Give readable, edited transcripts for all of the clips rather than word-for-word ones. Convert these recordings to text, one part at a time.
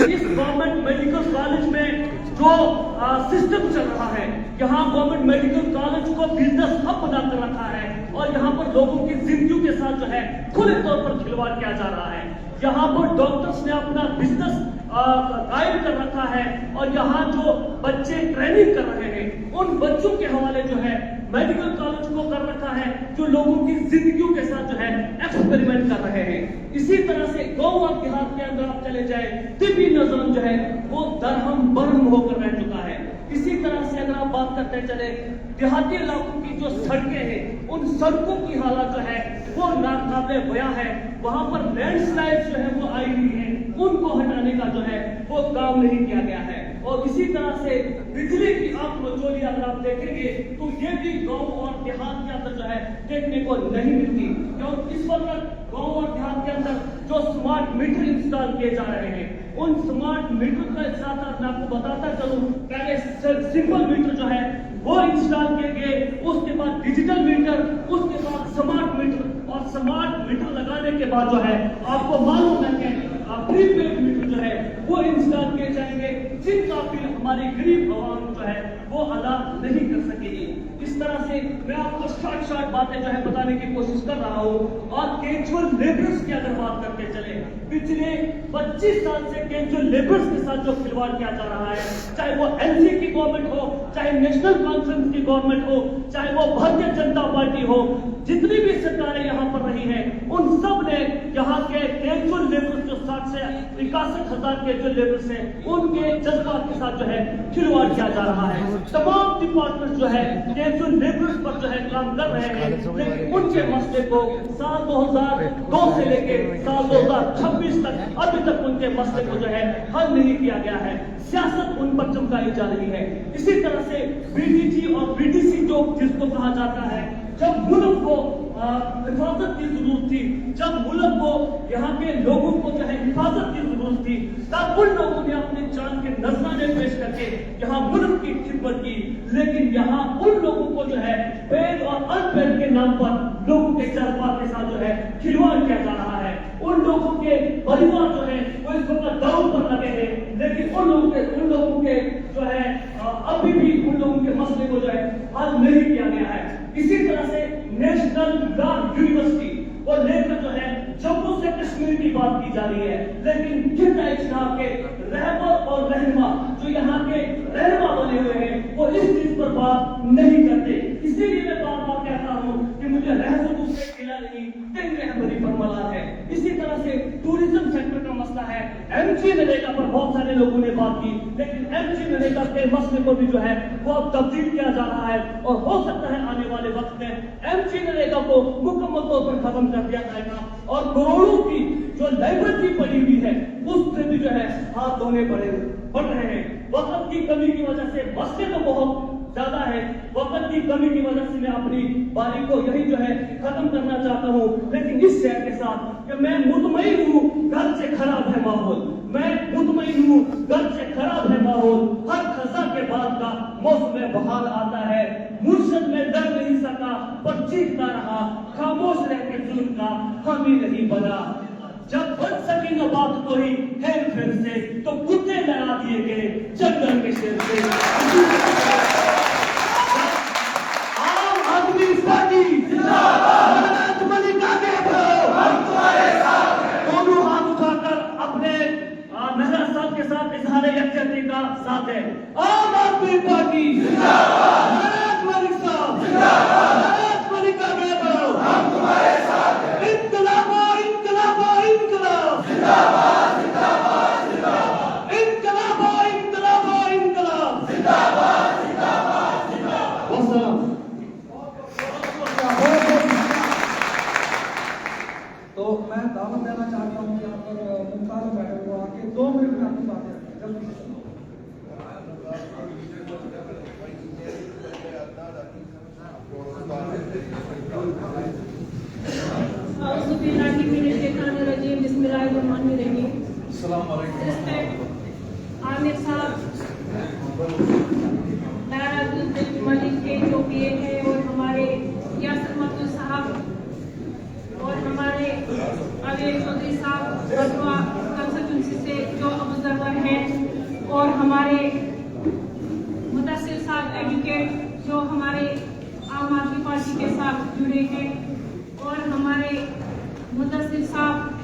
इस government medical college में जो सिस्टम चल रहा है, यहाँ गवर्नमेंट मेडिकल कॉलेज को बिजनेस हब बनाकर रखा है और यहाँ पर लोगों की जिंदगी के साथ जो है खुले तौर पर खिलवाड़ किया जा रहा है। यहाँ पर डॉक्टर्स ने अपना बिजनेस कायम कर रखा है और यहाँ जो बच्चे ट्रेनिंग कर रहे हैं उन बच्चों के हवाले जो है मेडिकल कॉलेज को कर रखा है, जो लोगों की जिंदगियों के साथ जो है एक्सपेरिमेंट कर रहे हैं। इसी तरह से गांव और देहात के अंदर आप चले जाए, तिब्बी निजाम जो है वो दरहम बरहम होकर रह चुका है। इसी तरह से अगर आप बात करते चले देहाती इलाकों की जो सड़कें हैं, उन सड़कों की हालत जो है वो नाकाबिले बयां है। वहां पर लैंडस्लाइड जो है वो आई हुई है, उनको हटाने का जो है वो काम नहीं किया गया है। और इसी तरह से बिजली की आंख मचोली अगर आप देखेंगे तो ये भी गांव और देहात के अंदर जो है देखने को नहीं मिलती। क्योंकि इस वक्त गांव और देहात के अंदर जो स्मार्ट मीटर इंस्टॉल किए जा रहे हैं, उन स्मार्ट मीटर के साथ साथ मैं आपको बताता चलूं, पहले सिंपल मीटर जो है वो इंस्टॉल किए गए, उसके बाद डिजिटल मीटर, उसके बाद स्मार्ट मीटर, और स्मार्ट मीटर लगाने के बाद जो है आपको मालूम है कि प्रीपेड मीटर जो है वो इंस्टॉल किए जाएंगे, जिनका बिल हमारी गरीब आवाम जो है वो अदा नहीं कर सकेगी। इस तरह से मैं आपको शॉर्ट बातें जो है बताने की कोशिश कर रहा हूँ। और कैजुअल लेबर्स की अगर बात करते चले, पिछले 25 साल से कैजुअल लेबर्स के साथ जो खिलवाड़ किया जा रहा है, चाहे वो एनसी की गवर्नमेंट हो, चाहे नेशनल कॉन्फ्रेंस की गवर्नमेंट हो, चाहे वो भारतीय जनता पार्टी हो, जितनी भी सरकारें यहाँ पर रही हैं, उन सब ने यहाँ के कैजुअल लेबर्स जो 60 से 61,000 कैजुअल लेबर्स हैं, उनके जज्बात के साथ जो है खिलवाड़ किया जा रहा है। तमाम डिपार्टमेंट जो है कैजुअल लेबर्स पर जो है काम कर रहे हैं, लेकिन उनके मसले को साल 2002 से लेकर साल 2026 तक अभी तक उनके मसले को जो है हल नहीं किया गया है। सियासत उन पर चमकाई जा रही है। इसी तरह से बीडीजी और बीडीसी जो जिसको कहा जाता है, जब मुल्क को हिफाजत की जरूरत थी, जब मुल्क को यहाँ के लोगों को जो है हिफाजत की जरूरत थी, तब उन लोगों ने अपने जान के नजराने पेश करके यहाँ मुल्क की खिदमत की। लेकिन यहाँ उन लोगों को जो है पेड और अनपेड के नाम पर लोगों के जज्बात के साथ जो है खिलवाड़ किया जा रहा है। उन लोगों के परिवार जो है वो इस वक्त दाव पर लगे हैं, लेकिन उन लोगों के जो है अभी भी उन लोगों के मसले को जो है हल नहीं किया गया है। इसी तरह से नेशनल लॉ यूनिवर्सिटी और लेकर जो है जम्मू से कश्मीर की बात की जा रही है, लेकिन जितना इस्लाम के रहबर और रहनुमा जो यहाँ के रहनुमा बने हुए हैं वो इस चीज पर बात नहीं करते। इसीलिए मैं बार बार कहता हूँ कि मुझे रहबर से खिला नहीं, कई रहबरी पर मलाल है। इसी तरह से टूरिज्म सेक्टर का मसला है। एमजी नरेगा पर बहुत सारे लोगों ने बात की, लेकिन एमजी नरेगा के मसले को भी जो है वो अब तब्दील किया जा रहा है और हो सकता है आने वाले वक्त में एमजी नरेगा को मुकम्मल तौर पर खत्म कर दिया जाएगा और करोड़ों की जो लाइब्रेरी पड़ी हुई है उससे भी जो है हाथ धोने पड़ रहे हैं। वक्त की कमी की वजह से मसले तो बहुत ज्यादा है, वक्त की कमी की वजह से मैं अपनी बारी को यही जो है खत्म करना चाहता हूँ, लेकिन इस शहर के साथ कि मैं मुतमईन हूँ घर से खराब है माहौल, मैं मुतमईन हूँ घर से खराब है माहौल। हर खजा के बाद का मौसम बहार आता है, मुर्शद में डर नहीं सका पर चीखता रहा, खामोश रह के जुल्म का हामी नहीं बना। जब बन सकी न बात कोई हेर फेर से तो कुत्ते लड़ा दिए गए जंगल के शेर से। आम आदमी पार्टी जिंदाबाद, मलिका के हम तुम्हारे साथ हैं। दोनों हाथ उठाकर अपने मेहरा साहब के साथ इजहार यकजहती का साथ है। आम आदमी पार्टी जिंदाबाद, मलिक साहब जिंदाबाद, मलिका के हम तुम्हारे साथ हैं। इनकलाब जिंदाबाद जिंदाबाद जिंदाबाद, इनकलाब इनकलाब इनकलाब जिंदाबाद जिंदाबाद जिंदाबाद। तो मैं दावत देना चाहता हूँ यहाँ पर मुख्तार बैठे हुए आके 2 मिनट में आपकी बातें जल्दी से आमिर साहब मलिक के जो पीए हैं और हमारे यासर मकसूद साहब और हमारे अवेद चौधरी साहब कंसल्टेंसी से जो ऑब्जर्वर हैं। आम आदमी पार्टी के साथ जुड़े हैं और हमारे मुदस्सिर साहब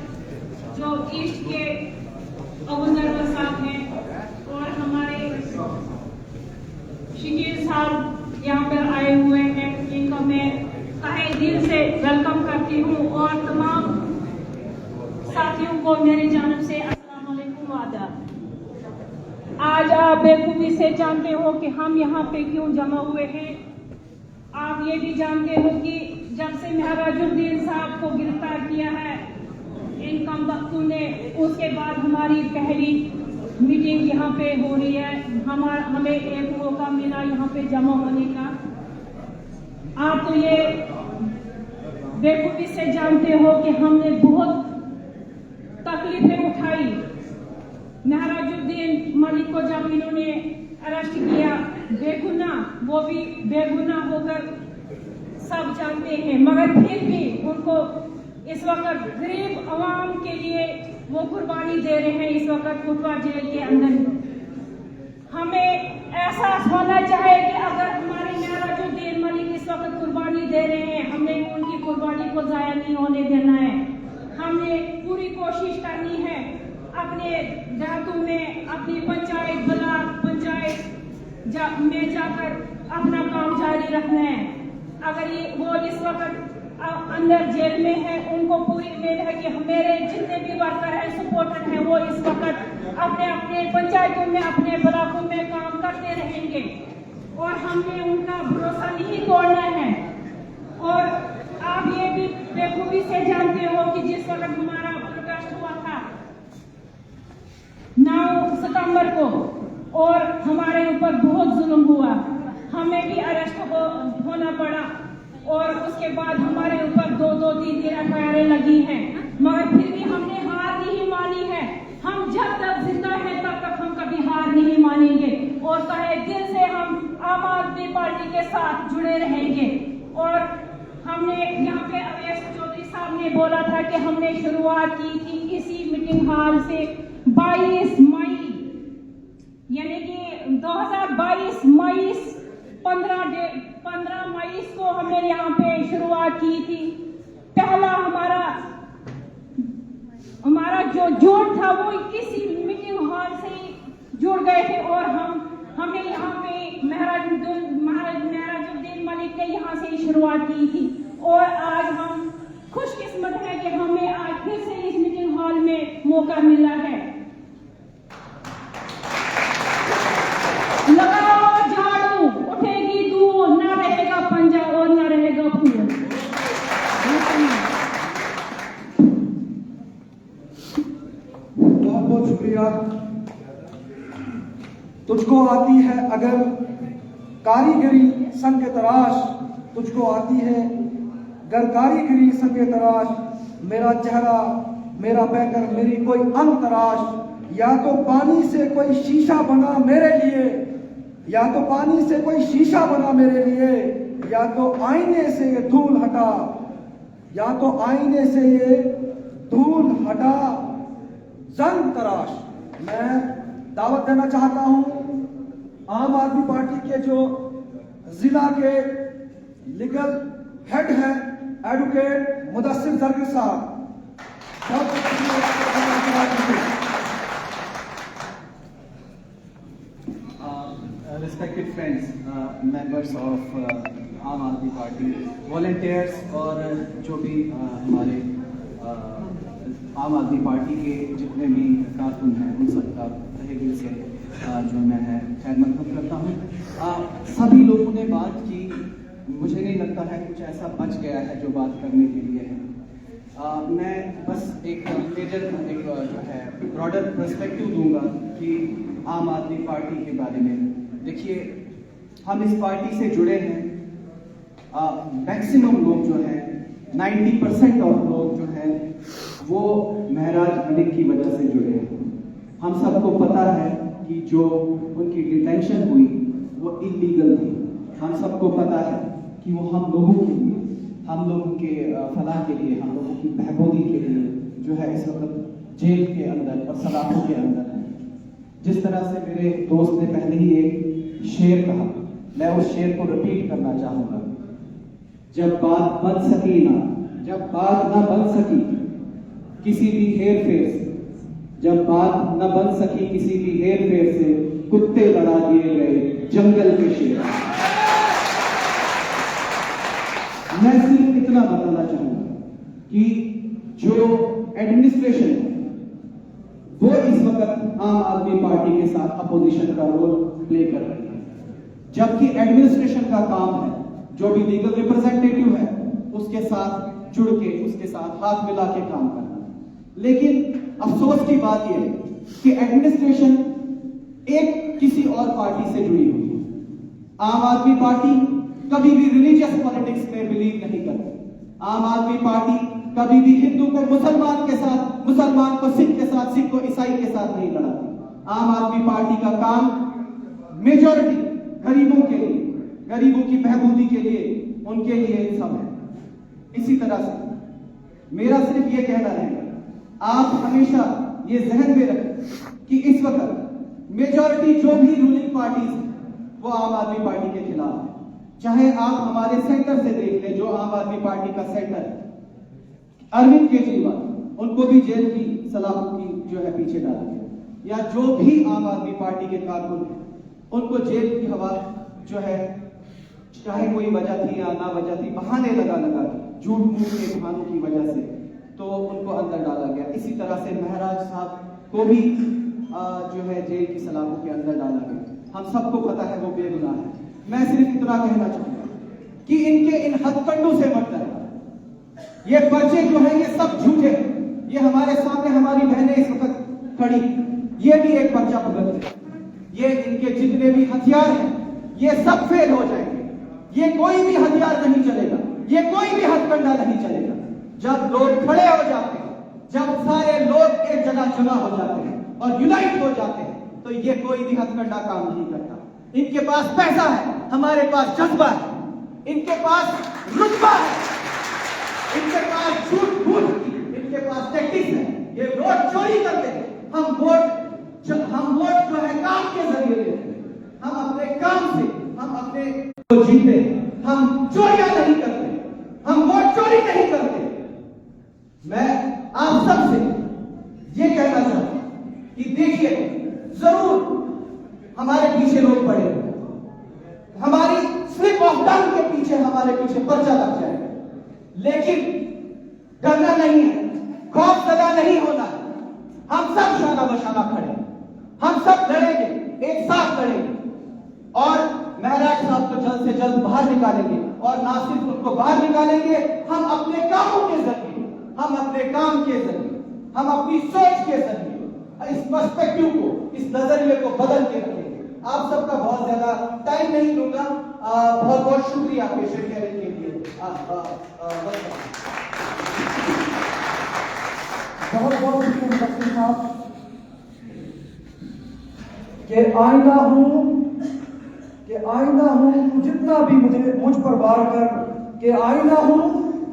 जो ईस्ट के अबुजरवा साहब हैं और हमारे शकील साहब यहाँ पर आए हुए हैं, इनका मैं तहे दिल से वेलकम करती हूँ और तमाम साथियों को मेरी जानब से अस्सलाम वालेकुम आदाब। आज आप बेखूबी से जानते हो कि हम यहाँ पे क्यों जमा हुए हैं। आप ये भी जानते हो कि जब से महराजुद्दीन साहब को गिरफ्तार किया है इन कम वक्तों ने, उसके बाद हमारी पहली मीटिंग यहाँ पे हो रही है। हमें एक मौका मिला यहाँ पे जमा होने का। आप तो ये बेखूबी से जानते हो कि हमने बहुत तकलीफें उठाई। महराजुद्दीन मलिक को जब इन्होंने अरेस्ट किया, बेगुनाह, वो भी बेगुनाह होकर सब जानते हैं, मगर फिर भी उनको इस वक्त गरीब आवाम के लिए वो कुर्बानी दे रहे हैं इस वक्त कुटवा जेल के अंदर। हमें एहसास होना चाहिए कि अगर हमारे महराजुद्दीन मलिक इस वक्त कुर्बानी दे रहे हैं, हमने उनकी कुर्बानी को जाया नहीं होने देना है। हमने पूरी कोशिश करनी है अपने देहातों में, अपनी पंचायत ब्लॉक पंचायत में जाकर अपना काम जारी रखना है। अगर ये वो इस वक्त अंदर जेल में है, उनको पूरी उम्मीद है कि मेरे जितने भी वर्कर हैं, सपोर्टर हैं, वो इस वक्त अपने अपने पंचायतों में, अपने ब्लॉकों में काम करते रहेंगे और हमने उनका भरोसा नहीं तोड़ना है। और आप ये भी बेखूबी से जानते हो कि जिस वक्त हमारा प्रोटेस्ट हुआ था 9 सितंबर को और हमारे ऊपर बहुत जुल्म हुआ, हमें भी अरेस्ट होना पड़ा और उसके बाद हमारे ऊपर 2-3 एफआईआर लगी हैं, मगर फिर भी हमने हार नहीं मानी है। हम जब तक जिंदा हैं तब तक हम कभी हार नहीं मानेंगे और तहे दिल से हम आम आदमी पार्टी के साथ जुड़े रहेंगे। और हमने यहाँ पे अवैस चौधरी साहब ने बोला था कि हमने शुरुआत की थी इसी मीटिंग हॉल से 22 मई, यानी कि 2022 मई 15 मई को हमने यहाँ पे शुरुआत की थी। पहला हमारा जो जोड़ था वो इसी मीटिंग हॉल से ही जुड़ गए थे और हमने यहाँ पे महराजुद्दीन मलिक ने यहाँ से ही शुरुआत की थी। और आज हम खुशकिस्मत है कि हमें आज फिर से इस मीटिंग हॉल में मौका मिला है। लगाओ झाड़ू, उठेगी धूल, ना रहेगा पंजा और ना रहेगा फूल। बहुत बहुत शुक्रिया। तुझको आती है अगर कारीगरी संग तराश, तुझको आती है अगर कारीगरी संग तराश, मेरा चेहरा मेरा पैकर मेरी कोई अंग तराश। या तो पानी से कोई शीशा बना मेरे लिए, या तो पानी से कोई शीशा बना मेरे लिए, या तो आईने से ये धूल हटा, या तो आईने से ये धूल हटा, जंग तराश। मैं दावत देना चाहता हूं आम आदमी पार्टी के जो जिला के लीगल हेड हैं एडवोकेट मुदस्सिर जरगी साहब। Respected friends, members of आम आदमी पार्टी, वॉलंटियर्स और जो भी हमारे आम आदमी पार्टी के जितने भी कारकुन हैं उन सबका तहे दिल से जो मैं है खैर मकदम करता हूँ। सभी लोगों ने बात की, मुझे नहीं लगता है कुछ ऐसा बच गया है जो बात करने के लिए है। मैं बस एक मेजर जो है ब्रॉडर पर्सपेक्टिव दूंगा कि आम आदमी पार्टी के बारे में। देखिए, हम इस पार्टी से जुड़े हैं, मैक्सिमम लोग जो हैं 90% ऑफ लोग जो हैं वो महराज मलिक की वजह से जुड़े हैं। हम सबको पता है कि जो उनकी डिटेंशन हुई वो इलीगल थी। हम सबको पता है कि वो हम लोगों के लिए, हम लोगों के फलाह के लिए, हम लोगों की बहबूदी के लिए जो है इस वक्त जेल के अंदर और सलाखों के अंदर है। जिस तरह से मेरे दोस्त ने पहले ही एक शेर कहा, मैं उस शेर को रिपीट करना चाहूँगा जब बात बन सकी ना, जब बात न बन सकी किसी भी हेर फेर से, जब बात न बन सकी किसी भी हेर फेर से, कुत्ते लड़ा दिए गए जंगल के शेर। मैं सिर्फ इतना बताना चाहूंगा कि जो एडमिनिस्ट्रेशन है वो इस वक्त आम आदमी पार्टी के साथ अपोजिशन का रोल प्ले कर रही है, जबकि एडमिनिस्ट्रेशन का काम है जो भी लीगल रिप्रेजेंटेटिव है उसके साथ जुड़ के, उसके साथ हाथ मिला के काम करना। लेकिन अफसोस की बात यह है कि एडमिनिस्ट्रेशन एक किसी और पार्टी से जुड़ी हुई है। आम आदमी पार्टी कभी भी रिलीजियस पॉलिटिक्स में बिलीव नहीं करती। आम आदमी पार्टी कभी भी हिंदू को मुसलमान के साथ, मुसलमान को सिख के साथ, सिख को ईसाई के साथ नहीं लड़ाती। आम आदमी पार्टी का काम मेजॉरिटी गरीबों के लिए, गरीबों की बहबूदी के लिए, उनके लिए सब है। इसी तरह से मेरा सिर्फ ये कहना है, आप हमेशा ये जहन में रखें कि इस वक्त मेजॉरिटी जो भी रूलिंग पार्टीज है वो आम आदमी पार्टी के खिलाफ है। चाहे आप हमारे सेंटर से देख लें, जो आम आदमी पार्टी का सेंटर है, अरविंद केजरीवाल, उनको भी जेल की सलाखों की जो है पीछे डाला गया, या जो भी आम आदमी पार्टी के कारकुन हैं उनको जेल की हवा जो है, चाहे कोई वजह थी या ना वजह थी, बहाने लगा लगा झूठ मूठ के बहानों की वजह से तो उनको अंदर डाला गया। इसी तरह से महराज साहब को भी जो है जेल की सलाखों के अंदर डाला गया। हम सबको पता है वो बेगुनाह है। मैं सिर्फ इतना कहना चाहूंगा कि इनके इन हथकंडों से मत डरना। ये पर्चे जो है ये सब झूठे हैं। ये हमारे सामने हमारी बहनें इस वक्त खड़ी, ये भी एक पर्चा भुगत है। ये इनके जितने भी हथियार हैं ये सब फेल हो जाएंगे। ये कोई भी हथियार नहीं चलेगा, ये कोई भी हथकंडा नहीं चलेगा। जब लोग खड़े हो जाते हैं, जब सारे लोग एक जगह जमा हो जाते हैं और यूनाइट हो जाते हैं, तो ये कोई भी हथकंडा काम नहीं करता। इनके पास पैसा है, हमारे पास जज्बा है, इनके पास रुतबा है, इनके पास झूठ मूठ की, इनके पास टैक्टिक्स है। ये वोट चोरी करते हैं। हम वोट जो है काम के जरिए लेते हैं। हम अपने काम से हम अपने को जीते हैं। हम चोरियां नहीं करते, हम वोट चोरी नहीं करते। मैं आप सबसे ये कहना चाहता हूं कि देखिए, जरूर हमारे पीछे लोग पड़े, हमारी स्लिप ऑफ टंग के पीछे, हमारे पीछे पर्चा लग जाएगा, लेकिन डरना नहीं है, खौफ ज़दा नहीं होना। हम सब शाना बशाना खड़े, हम सब लड़ेंगे, एक साथ लड़ेंगे और महराज साहब को जल्द से जल्द बाहर निकालेंगे। और ना सिर्फ उनको बाहर निकालेंगे, हम अपने कामों के जरिए, हम अपने काम के जरिए, हम अपनी सोच के जरिए इस पर्सपेक्टिव को, इस नजरिए को बदल के रखेंगे। आप सबका बहुत ज्यादा टाइम नहीं लूंगा। बहुत बहुत शुक्रिया पेशेंट केयरिंग के लिए। बहुत बहुत शुक्रिया साहब कि आईना हूं तू जितना भी मुझ पर वार कर, कि आईना हूं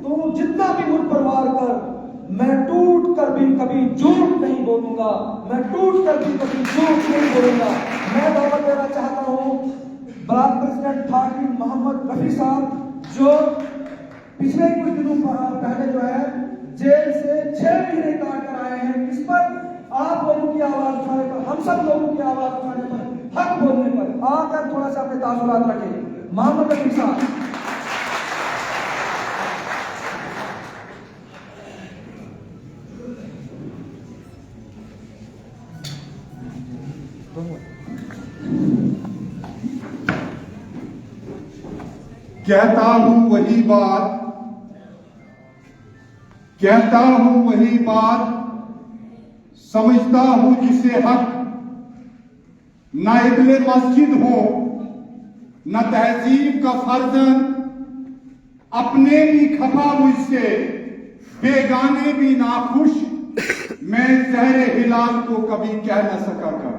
तू जितना भी मुझ पर वार कर, मैं टूट कर भी कभी झूठ नहीं बोलूंगा, मैं टूट कर भी कभी झूठ नहीं बोलूंगा। मैं दावा देना चाहता हूं ब्लॉक प्रेसिडेंट ठाकुर मोहम्मद रफी साहब, जो पिछले कुछ दिनों पहले जो है जेल से 6 महीने काट कर आए हैं, इस पर आप लोगों की आवाज उठाने पर, हम सब लोगों की आवाज उठाने पर, हक बोलने पर आकर थोड़ा सा अपने तासुरात रखें। मोहम्मद रफी साहब। कहता हूं वही बात, कहता हूं वही बात, समझता हूं जिसे हक, न इब्ने मस्जिद हो न तहजीब का फर्जन, अपने भी खफा मुझसे बेगाने भी नाखुश, मैं जहरे हिलाल को कभी कह न सका करूं।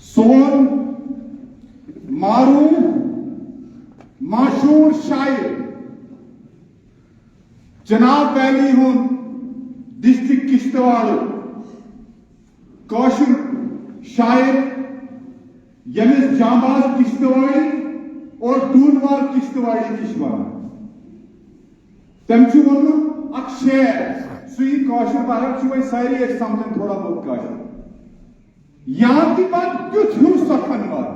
सोन मारूफ माशूर शायर जनाब वैली हूं डिस्ट्रिक्ट किश्तवाड़ कौशल शायर यमिस जांबाज किश्तवाड़ी और टूनवार किश्तवाड़ी किश्तवाड़ तम अक्षय सुई कौशल भारत वह सारी एक समझन थोड़ा बहुत कौशल यहां की बात क्यों सखनवर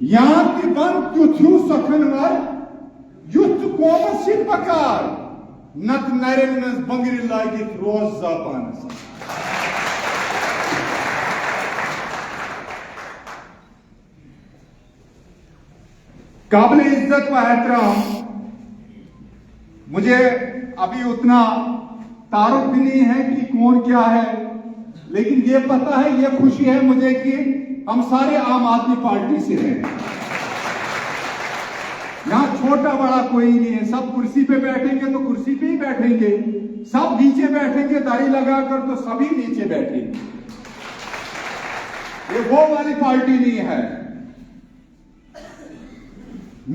यहां की बात क्यों सखनवर युद्ध कौम से पकार नत नरेन में बंगरी लागी रोज जापान काबिल इज्जत व एहतराम मुझे अभी उतना तारुफ भी नहीं है कि कौन क्या है, लेकिन ये पता है, ये खुशी है मुझे कि हम सारे आम आदमी पार्टी से हैं। यहां छोटा बड़ा कोई नहीं है, सब कुर्सी पे बैठेंगे तो कुर्सी पे ही बैठेंगे, सब नीचे बैठेंगे दाढ़ी लगाकर तो सभी नीचे बैठेंगे। ये वो वाली पार्टी नहीं है।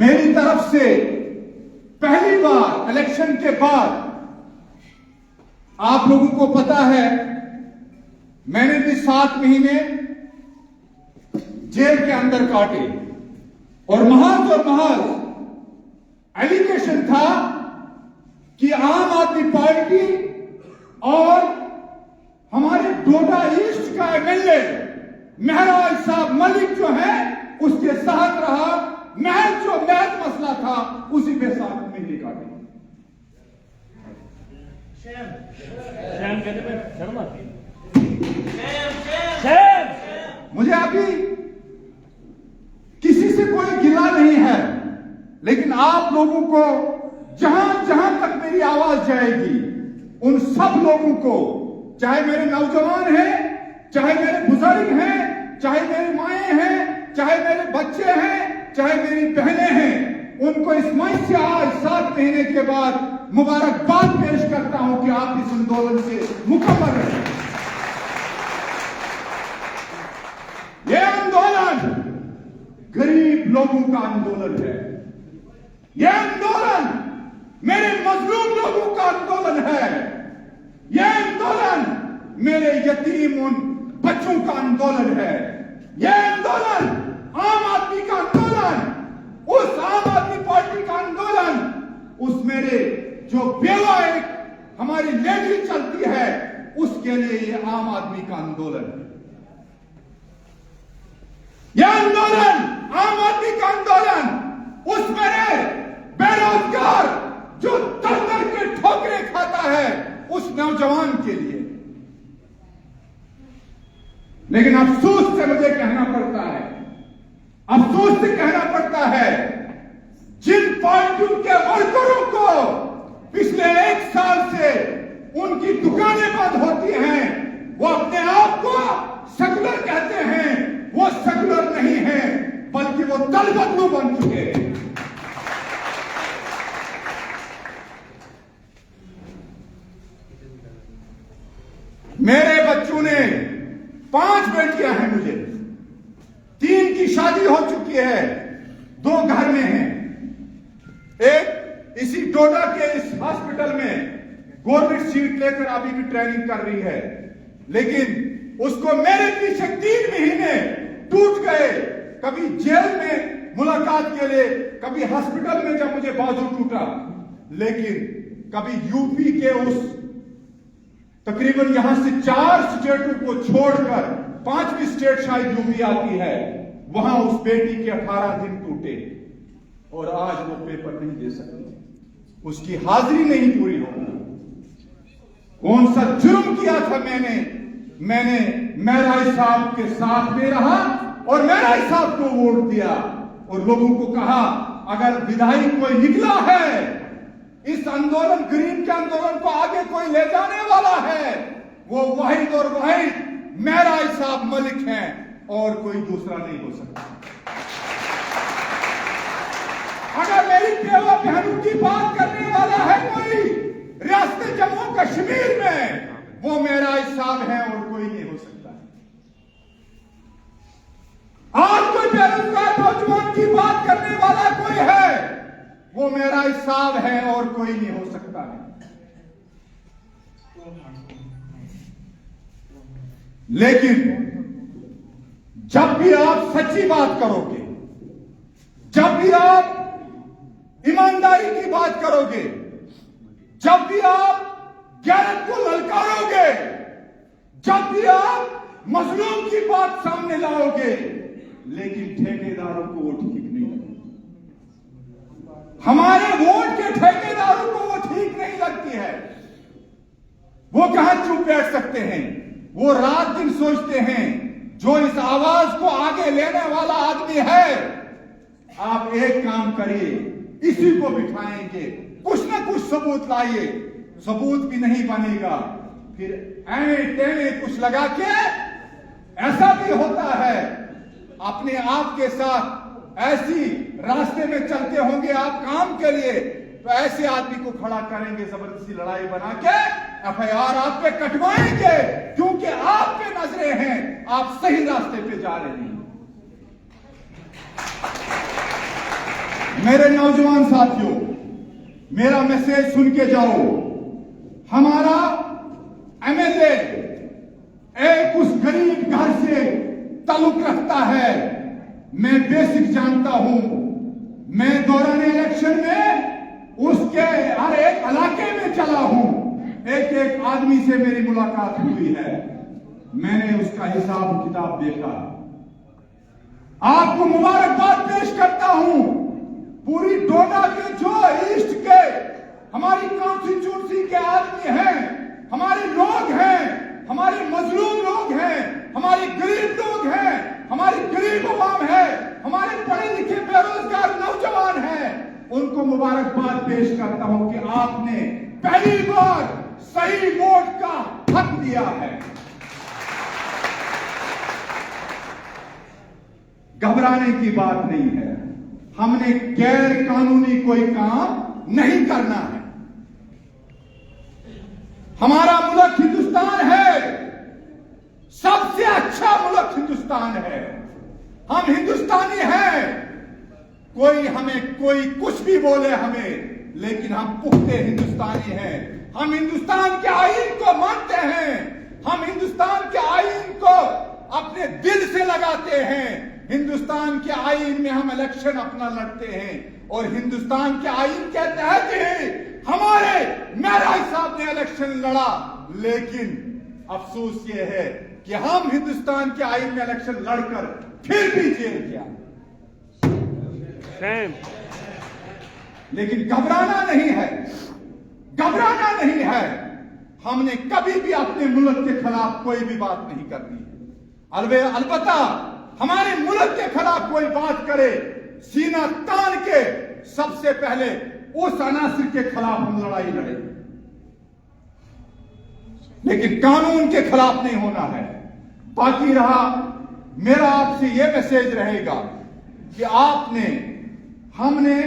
मेरी तरफ से पहली बार इलेक्शन के बाद आप लोगों को पता है मैंने भी 7 महीने जेल के अंदर काटे और महज एलिगेशन था कि आम आदमी पार्टी और हमारे डोडा ईस्ट का एमएलए महराज साहब मलिक जो है उसके साथ रहा, महज जो महज मसला था उसी पे 7 महीने काटे। मुझे अभी किसी से कोई गिला नहीं है, लेकिन आप लोगों को जहां जहां तक मेरी आवाज जाएगी उन सब लोगों को, चाहे मेरे नौजवान हैं, चाहे मेरे बुजुर्ग हैं, चाहे मेरी माएं हैं, चाहे मेरे बच्चे हैं, चाहे मेरी बहनें हैं, उनको इस मंच से आज 7 महीने के बाद मुबारकबाद पेश करता हूं कि आप इस आंदोलन से मुकम्मल रहे। यह आंदोलन गरीब लोगों का आंदोलन है, यह आंदोलन मेरे मजलूम लोगों का आंदोलन है, यह आंदोलन मेरे यतीम उन बच्चों का आंदोलन है, यह आंदोलन आम आदमी का आंदोलन, उस आम आदमी पार्टी का आंदोलन, उस मेरे जो बेवा एक हमारी लेडी चलती है उसके लिए ये आम आदमी का आंदोलन है। यह आंदोलन आम आदमी का आंदोलन उस मेरे बेरोजगार जो दर दर के ठोकरें खाता है उस नौजवान के लिए। लेकिन अफसोस से मुझे कहना पड़ता है, अफसोस से कहना पड़ता है, जिन पार्टियों के वर्करों को पिछले 1 साल से उनकी दुकानें बंद होती हैं, वो अपने आप को सेकुलर कहते हैं, वो सेकुलर नहीं है बल्कि वो दल बदलू बन चुके हैं। मेरे बच्चों ने 5 बेटियां हैं, मुझे 3 की शादी हो चुकी है, 2 घर में हैं, एक इसी डोडा के इस हॉस्पिटल में गवर्नमेंट सीट लेकर अभी भी ट्रेनिंग कर रही है, लेकिन उसको मेरे पीछे 3 महीने टूट गए, कभी जेल में मुलाकात के लिए, कभी हॉस्पिटल में जब मुझे बाजू टूटा, लेकिन कभी यूपी के उस तकरीबन यहां से 4 स्टेटों को छोड़कर 5वीं स्टेट शायद यूपी आती है, वहां उस बेटी के 18 दिन टूटे और आज वो पेपर नहीं दे सकती, उसकी हाजिरी नहीं पूरी होगी। कौन सा जुर्म किया था मैंने महराज साहब के साथ में रहा और महराज साहब को वोट दिया और लोगों को कहा अगर विधायक कोई निकला है, इस आंदोलन गरीब के आंदोलन को आगे कोई ले जाने वाला है, वो वाहिद और वाहिद महराज साहब मलिक हैं और कोई दूसरा नहीं हो सकता। अगर मेरी बेवा बहनों की बात करने वाला है कोई रियासत जम्मू कश्मीर में, वो महराज साहब हैं और कोई नहीं हो सकता। आज कोई बेरोजगार नौजवान की बात करने वाला कोई है, वो महराज साहब है और कोई नहीं हो सकता है। लेकिन जब भी आप सच्ची बात करोगे, जब भी आप ईमानदारी की बात करोगे, जब भी आप गैरत को ललकारोगे, जब भी आप मजलूम की बात सामने लाओगे, लेकिन ठेकेदारों को वो ठीक नहीं लगती। हमारे वोट के ठेकेदारों को वो ठीक नहीं लगती है। वो कहां चुप बैठ सकते हैं? वो रात दिन सोचते हैं जो इस आवाज को आगे लेने वाला आदमी है, आप एक काम करिए, इसी को बिठाएंगे, कुछ ना कुछ सबूत लाइए। सबूत भी नहीं बनेगा, फिर ऐने टेने कुछ लगा के, ऐसा भी होता है अपने आप के साथ ऐसी रास्ते में चलते होंगे आप काम के लिए, तो ऐसे आदमी को खड़ा करेंगे, जबरदस्ती लड़ाई बना के एफआईआर आप पे कटवाएंगे, क्योंकि आप पे नजरें हैं, आप सही रास्ते पे जा रहे हैं। मेरे नौजवान साथियों, मेरा मैसेज सुन के जाओ। हमारा एमएलए एक उस गरीब घर से ताल्लुक रखता है, मैं बेसिक जानता हूं। मैं दौरान इलेक्शन में उसके हर एक इलाके में चला हूं, एक एक आदमी से मेरी मुलाकात हुई है, मैंने उसका हिसाब किताब देखा। आपको मुबारकबाद पेश करता हूं। पूरी डोडा के जो ईस्ट के हमारी कॉन्स्टिट्यूंसी के आदमी हैं, हमारे लोग हैं, हमारे मजलूम लोग हैं, हमारे गरीब लोग हैं, हमारी गरीब अवाम है, हमारे पढ़े लिखे बेरोजगार नौजवान हैं, उनको मुबारकबाद पेश करता हूं कि आपने पहली बार सही वोट का हक दिया है। घबराने की बात नहीं है। हमने गैर कानूनी कोई काम नहीं करना है। हमारा मुल्क हिंदुस्तान है, सबसे अच्छा मुल्क हिंदुस्तान है। हम हिंदुस्तानी हैं। कोई हमें कोई कुछ भी बोले हमें, लेकिन हम पुख्ते हिंदुस्तानी हैं। हम हिंदुस्तान के आईन को मानते हैं। हम हिंदुस्तान के आईन को अपने दिल से लगाते हैं। हिंदुस्तान के आईन में हम इलेक्शन अपना लड़ते हैं, और हिंदुस्तान के आईन के तहत ही हमारे मेरा साहब ने इलेक्शन लड़ा। लेकिन अफसोस ये है कि हम हिंदुस्तान के आईन में इलेक्शन लड़कर फिर भी जेल गया। लेकिन घबराना नहीं है, घबराना नहीं है। हमने कभी भी अपने मुल्क के खिलाफ कोई भी बात नहीं करनी है। अलबत्ता हमारे मुल्क के खिलाफ कोई बात करे, सीना तान के सबसे पहले उस अनासिर के खिलाफ हम लड़ाई लड़े, लेकिन कानून के खिलाफ नहीं होना है। बाकी रहा, मेरा आपसे यह मैसेज रहेगा कि हमने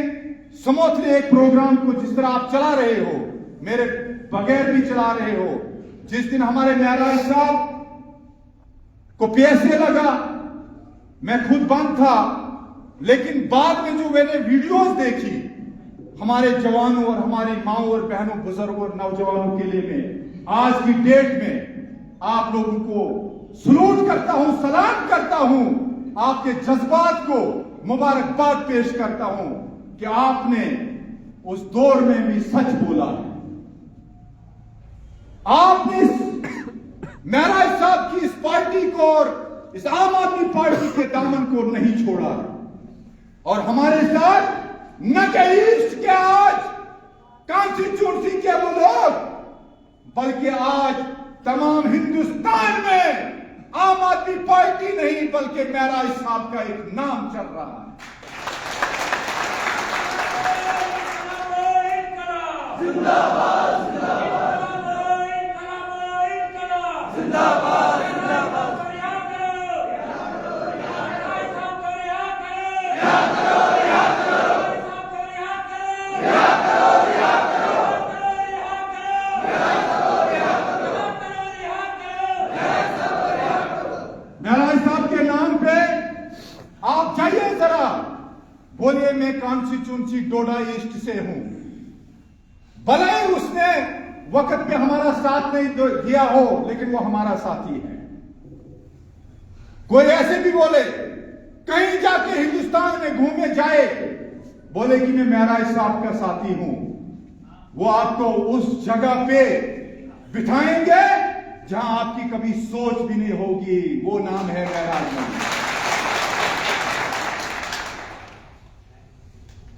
समोथली एक प्रोग्राम को जिस तरह आप चला रहे हो, मेरे बगैर भी चला रहे हो। जिस दिन हमारे महराज साहब को पीएसए लगा, मैं खुद बंद था, लेकिन बाद में जो मैंने वीडियोस देखी हमारे जवानों और हमारी माओ और बहनों, बुजुर्गों और नौजवानों के लिए, मैं आज की डेट में आप लोगों को सलूट करता हूं, सलाम करता हूं, आपके जज्बात को मुबारकबाद पेश करता हूं कि आपने उस दौर में भी सच बोला है। आपने महराज साहब की इस पार्टी को और इस आम आदमी पार्टी के दामन को नहीं छोड़ा, और हमारे साथ न कि ईस्ट के आज कॉन्स्टिट्यूंसी के वो लोग, बल्कि आज तमाम हिंदुस्तान में आम आदमी पार्टी नहीं बल्कि महराज साहब का एक नाम चल रहा है। जिंदाबाद, जिंदाबाद, बोलिए मैं कॉन्स्टिट्यूंसी डोडा ईस्ट से हूं। भले उसने वक्त पे हमारा साथ नहीं दिया हो, लेकिन वो हमारा साथी है। कोई ऐसे भी बोले, कहीं जाके हिंदुस्तान में घूमे जाए, बोले कि मैं महराज साहब का साथी हूं, वो आपको उस जगह पे बिठाएंगे जहां आपकी कभी सोच भी नहीं होगी। वो नाम है महराज मलिक।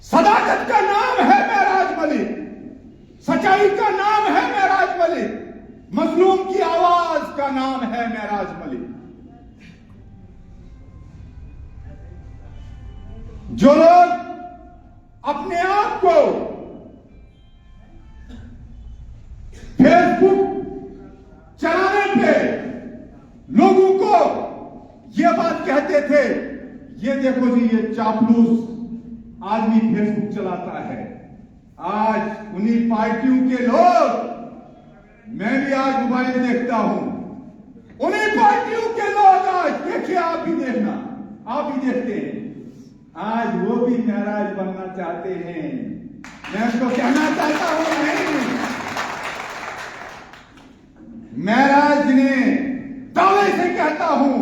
सदाकत का नाम है महराज मलिक, सच्चाई का नाम है महराज मलिक, मजलूम की आवाज का नाम है महराज मलिक। जो लोग अपने आप को फेसबुक चलाने पे लोगों को यह बात कहते थे, ये देखो जी ये चापलूस आदमी फेसबुक चलाता है, आज उन्हीं पार्टियों के लोग, मैं भी आज मोबाइल देखता हूं, उन्हीं पार्टियों के लोग आज देखिए, आप भी देखना, आप भी देखते हैं, आज वो भी महराज बनना चाहते हैं। मैं तो कहना चाहता हूं नहीं, महराज ने दावे से कहता हूं,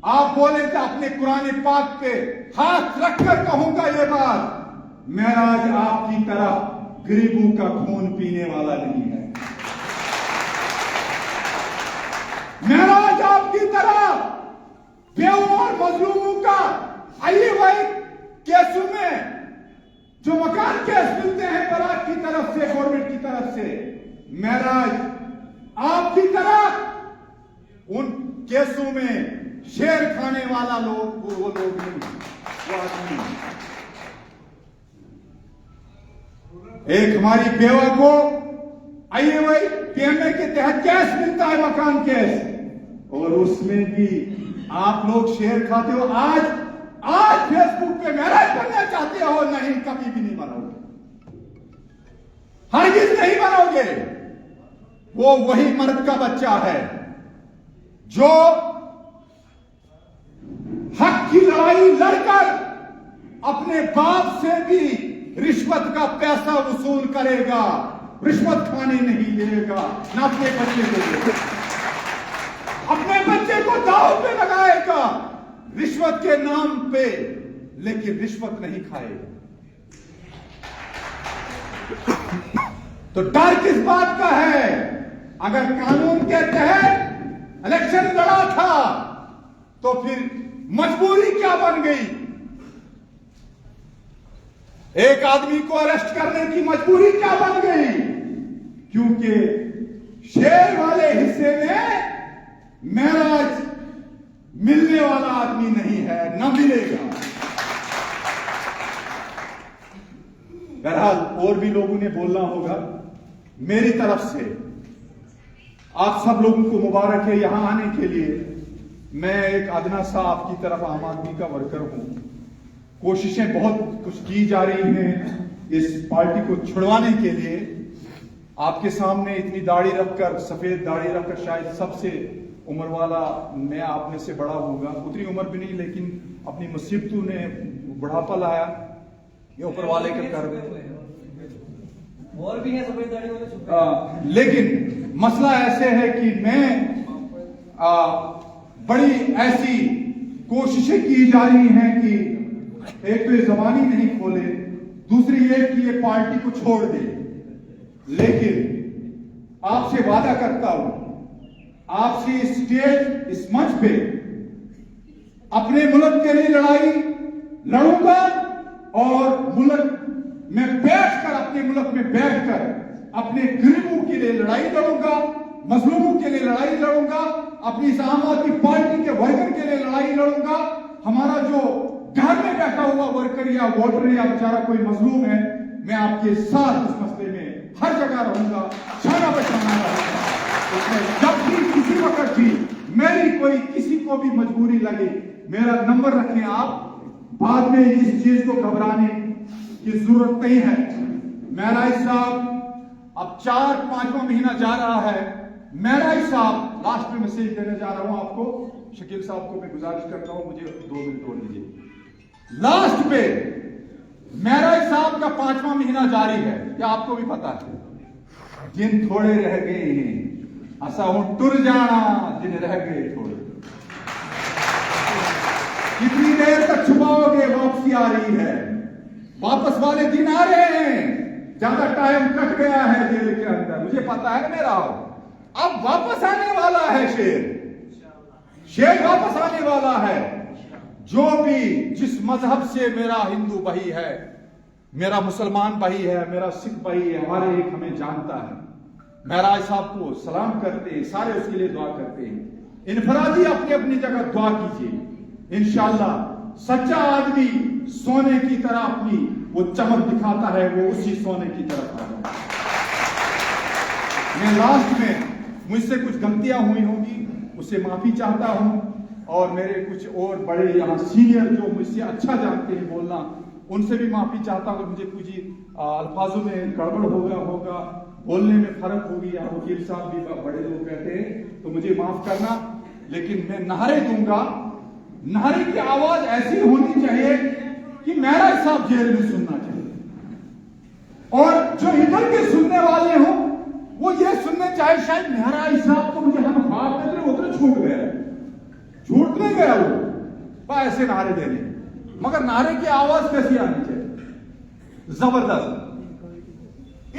आप बोले थे अपने कुरान पाक पे हाथ रखकर कहूंगा ये बात, महराज आपकी तरह गरीबों का खून पीने वाला नहीं है। महराज आपकी तरह बेवों और मजलूमों का आइए भाई केसों में जो मकान केस मिलते हैं बरात की तरफ से, गवर्नमेंट की तरफ से, महराज आपकी तरह उन केसों में शेर खाने वाला लोग वो लोग नहीं, वो आदमी नहीं। एक हमारी बेवा को आइए भाई पीएमए के तहत केस मिलता है, मकान केस, और उसमें भी आप लोग शेर खाते हो। आज फेसबुक पे महराज बनना चाहते हो, नहीं, कभी भी नहीं बनोगे, हरगिज नहीं बनोगे। वो वही मर्द का बच्चा है जो हक की लड़ाई लड़कर अपने बाप से भी रिश्वत का पैसा वसूल करेगा, रिश्वत खाने नहीं देगा, ना अपने बच्चे को देगा, अपने बच्चे को दाव पे लगाएगा रिश्वत के नाम पे, लेकिन रिश्वत नहीं खाएगा। तो डर किस बात का है? अगर कानून के तहत इलेक्शन लड़ा था तो फिर मजबूरी क्या बन गई? एक आदमी को अरेस्ट करने की मजबूरी क्या बन गई? क्योंकि शेर वाले हिस्से में महराज मिलने वाला आदमी नहीं है, न मिलेगा। बहरहाल और भी लोगों ने बोलना होगा। मेरी तरफ से आप सब लोगों को मुबारक है यहां आने के लिए। मैं एक अदना सा आपकी तरफ आम आदमी का वर्कर हूं। कोशिशें बहुत कुछ की जा रही हैं इस पार्टी को छुड़वाने के लिए। आपके सामने इतनी दाढ़ी रखकर, सफेद दाढ़ी रखकर, शायद सबसे उम्र वाला मैं आपने से बड़ा होगा, उतनी उम्र भी नहीं, लेकिन अपनी मुसीबतों ने बुढ़ापा लाया। ये ऊपर वाले के कर और भी है सफेद दाढ़ी वाले छुपे। लेकिन मसला ऐसे है कि मैं बड़ी ऐसी कोशिशें की जा रही हैं कि एक तो ये जबानी नहीं खोले, दूसरी ये कि ये पार्टी को छोड़ दे। लेकिन आपसे वादा करता हूं, आपसे इस स्टेज, इस मंच पे अपने मुल्क के लिए लड़ाई लड़ूंगा और मुल्क में बैठकर, अपने मुल्क में बैठकर अपने गरीबों के लिए लड़ाई लड़ूंगा, मजलूमों के लिए लड़ाई लड़ूंगा, अपनी इस आम आदमी पार्टी के वर्कर के लिए लड़ाई लड़ूंगा। हमारा जो घर में बैठा हुआ वर्कर या वोटर या बेचारा कोई मजलूम है, मैं आपके साथ इस मसले में हर जगह रहूंगा, शाना बशाना रहूंगा। जब भी किसी वक्त भी मेरी कोई किसी को भी मजबूरी लगे, मेरा नंबर रखें आप। बाद में इस चीज को घबराने की जरूरत नहीं है। महराज साहब अब 4-5वां महीना जा रहा है। महराज साहब, लास्ट में मैसेज देने जा रहा हूं आपको। शकील साहब को मैं गुजारिश करता हूं, मुझे 2 मिनट और दीजिए। लास्ट पे महराज साहब का 5वां महीना जारी है, क्या आपको भी पता है? दिन थोड़े रह गए हैं, असा हूं टुर जाना, दिन रह गए थोड़े। कितनी देर तक छुपाओगे? वापसी आ रही है, वापस वाले दिन आ रहे हैं। ज्यादा टाइम कट गया है जेल के अंदर, मुझे पता है मेरा। अब वापस आने वाला है शेर वापस आने वाला है। जो भी जिस मजहब से मेरा हिंदू भाई है, मेरा मुसलमान भाई है, मेरा सिख भाई है, हमारे एक हमें जानता है, महराज साहब को सलाम करते हैं, सारे उसके लिए दुआ करते हैं। इनफरादी अपनी अपनी जगह दुआ कीजिए। इंशाअल्लाह सच्चा आदमी सोने की तरह अपनी वो चमक दिखाता है, वो उसी सोने की तरफ आता है। मैं लास्ट में मुझसे कुछ गलतियां हुई होंगी, उससे माफी चाहता हूं, और मेरे कुछ और बड़े यहाँ सीनियर जो मुझसे अच्छा जानते हैं बोलना, उनसे भी माफी चाहता हूं। मुझे कुछ अल्फाजों में गड़बड़ हो गया होगा, बोलने में फर्क होगी, या वकील साहब भी बड़े लोग कहते हैं, तो मुझे माफ करना। लेकिन मैं नारे दूंगा, नारे की आवाज ऐसी होनी चाहिए कि महराज साहब जेल में सुनना चाहिए, और जो इधर के सुनने वाले हो वो ये सुनने चाहिए शायद महराज साहब को मुझे हम ख्वाब कर रहे, उधर छूट गया, छूट नहीं गया वो, ऐसे नारे देने। मगर नारे की आवाज कैसी आनी चाहिए? जबरदस्त।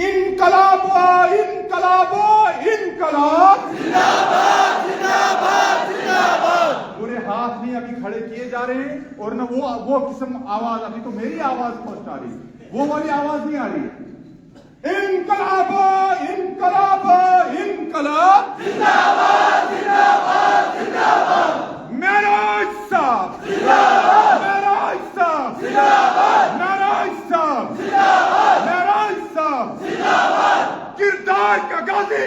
इनकलाबो इनकलाबो इनकलाब जिंदाबाद जिंदाबाद जिंदाबाद। पूरे हाथ नहीं अभी खड़े किए जा रहे हैं, और ना वो किस्म आवाज, अभी तो मेरी आवाज फर्स्ट आ रही है, वो वाली आवाज नहीं आ रही। इनकलाबो इनकलाबो इनकलाब जिंदाबाद जिंदाबाद जिंदाबाद। महराज साहब जिंदाबाद, महराज साहब जिंदाबाद, महराज साहब जिंदाबाद, महराज साहब जिंदाबाद। किरदार का गाजी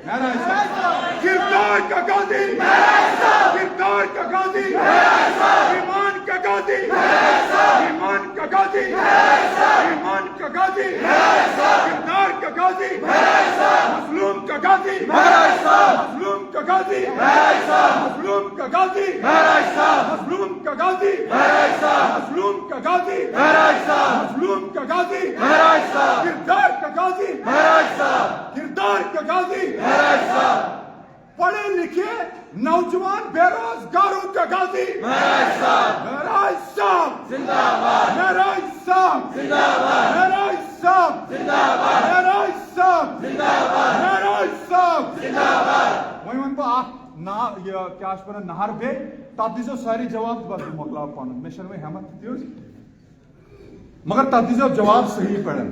महराज साहब, किरदार का गाजी महराज साहब, किरदार का गाजी महराज साहब, ईमान का गाजी महराज साहब, ईमान का गाजी महराज साहब, ईमान का गाजी महराज साहब, किरदार का गाजी महराज साहब, मजलूम का गाजी महराज साहब, मजलूम का गाजी महराज साहब, मजलूम का गाजी महराज साहब, मजलूम का गाजी महराज साहब, मजलूम का गाजी महराज साहब, मजलूम का गाजी महराज साहब, किरदार का गाजी महराज साहब, किरदार का गाजी महराज साहब। पढ़े लिखे नौजवान बेरोजगारों का गाजी महराज साहब, महराज साहब जिंदाबाद, महराज साहब जिंदाबाद, महराज साहब जिंदाबाद, महराज साहब जिंदाबाद, महराज साहब जिंदाबाद। वही उनको आप ना ये क्या पर नहर बे तब दीजो सारी जवाब बस मोकला पान मिशन में हिम्मत दियो, मगर तब दीजो जवाब सही पड़न।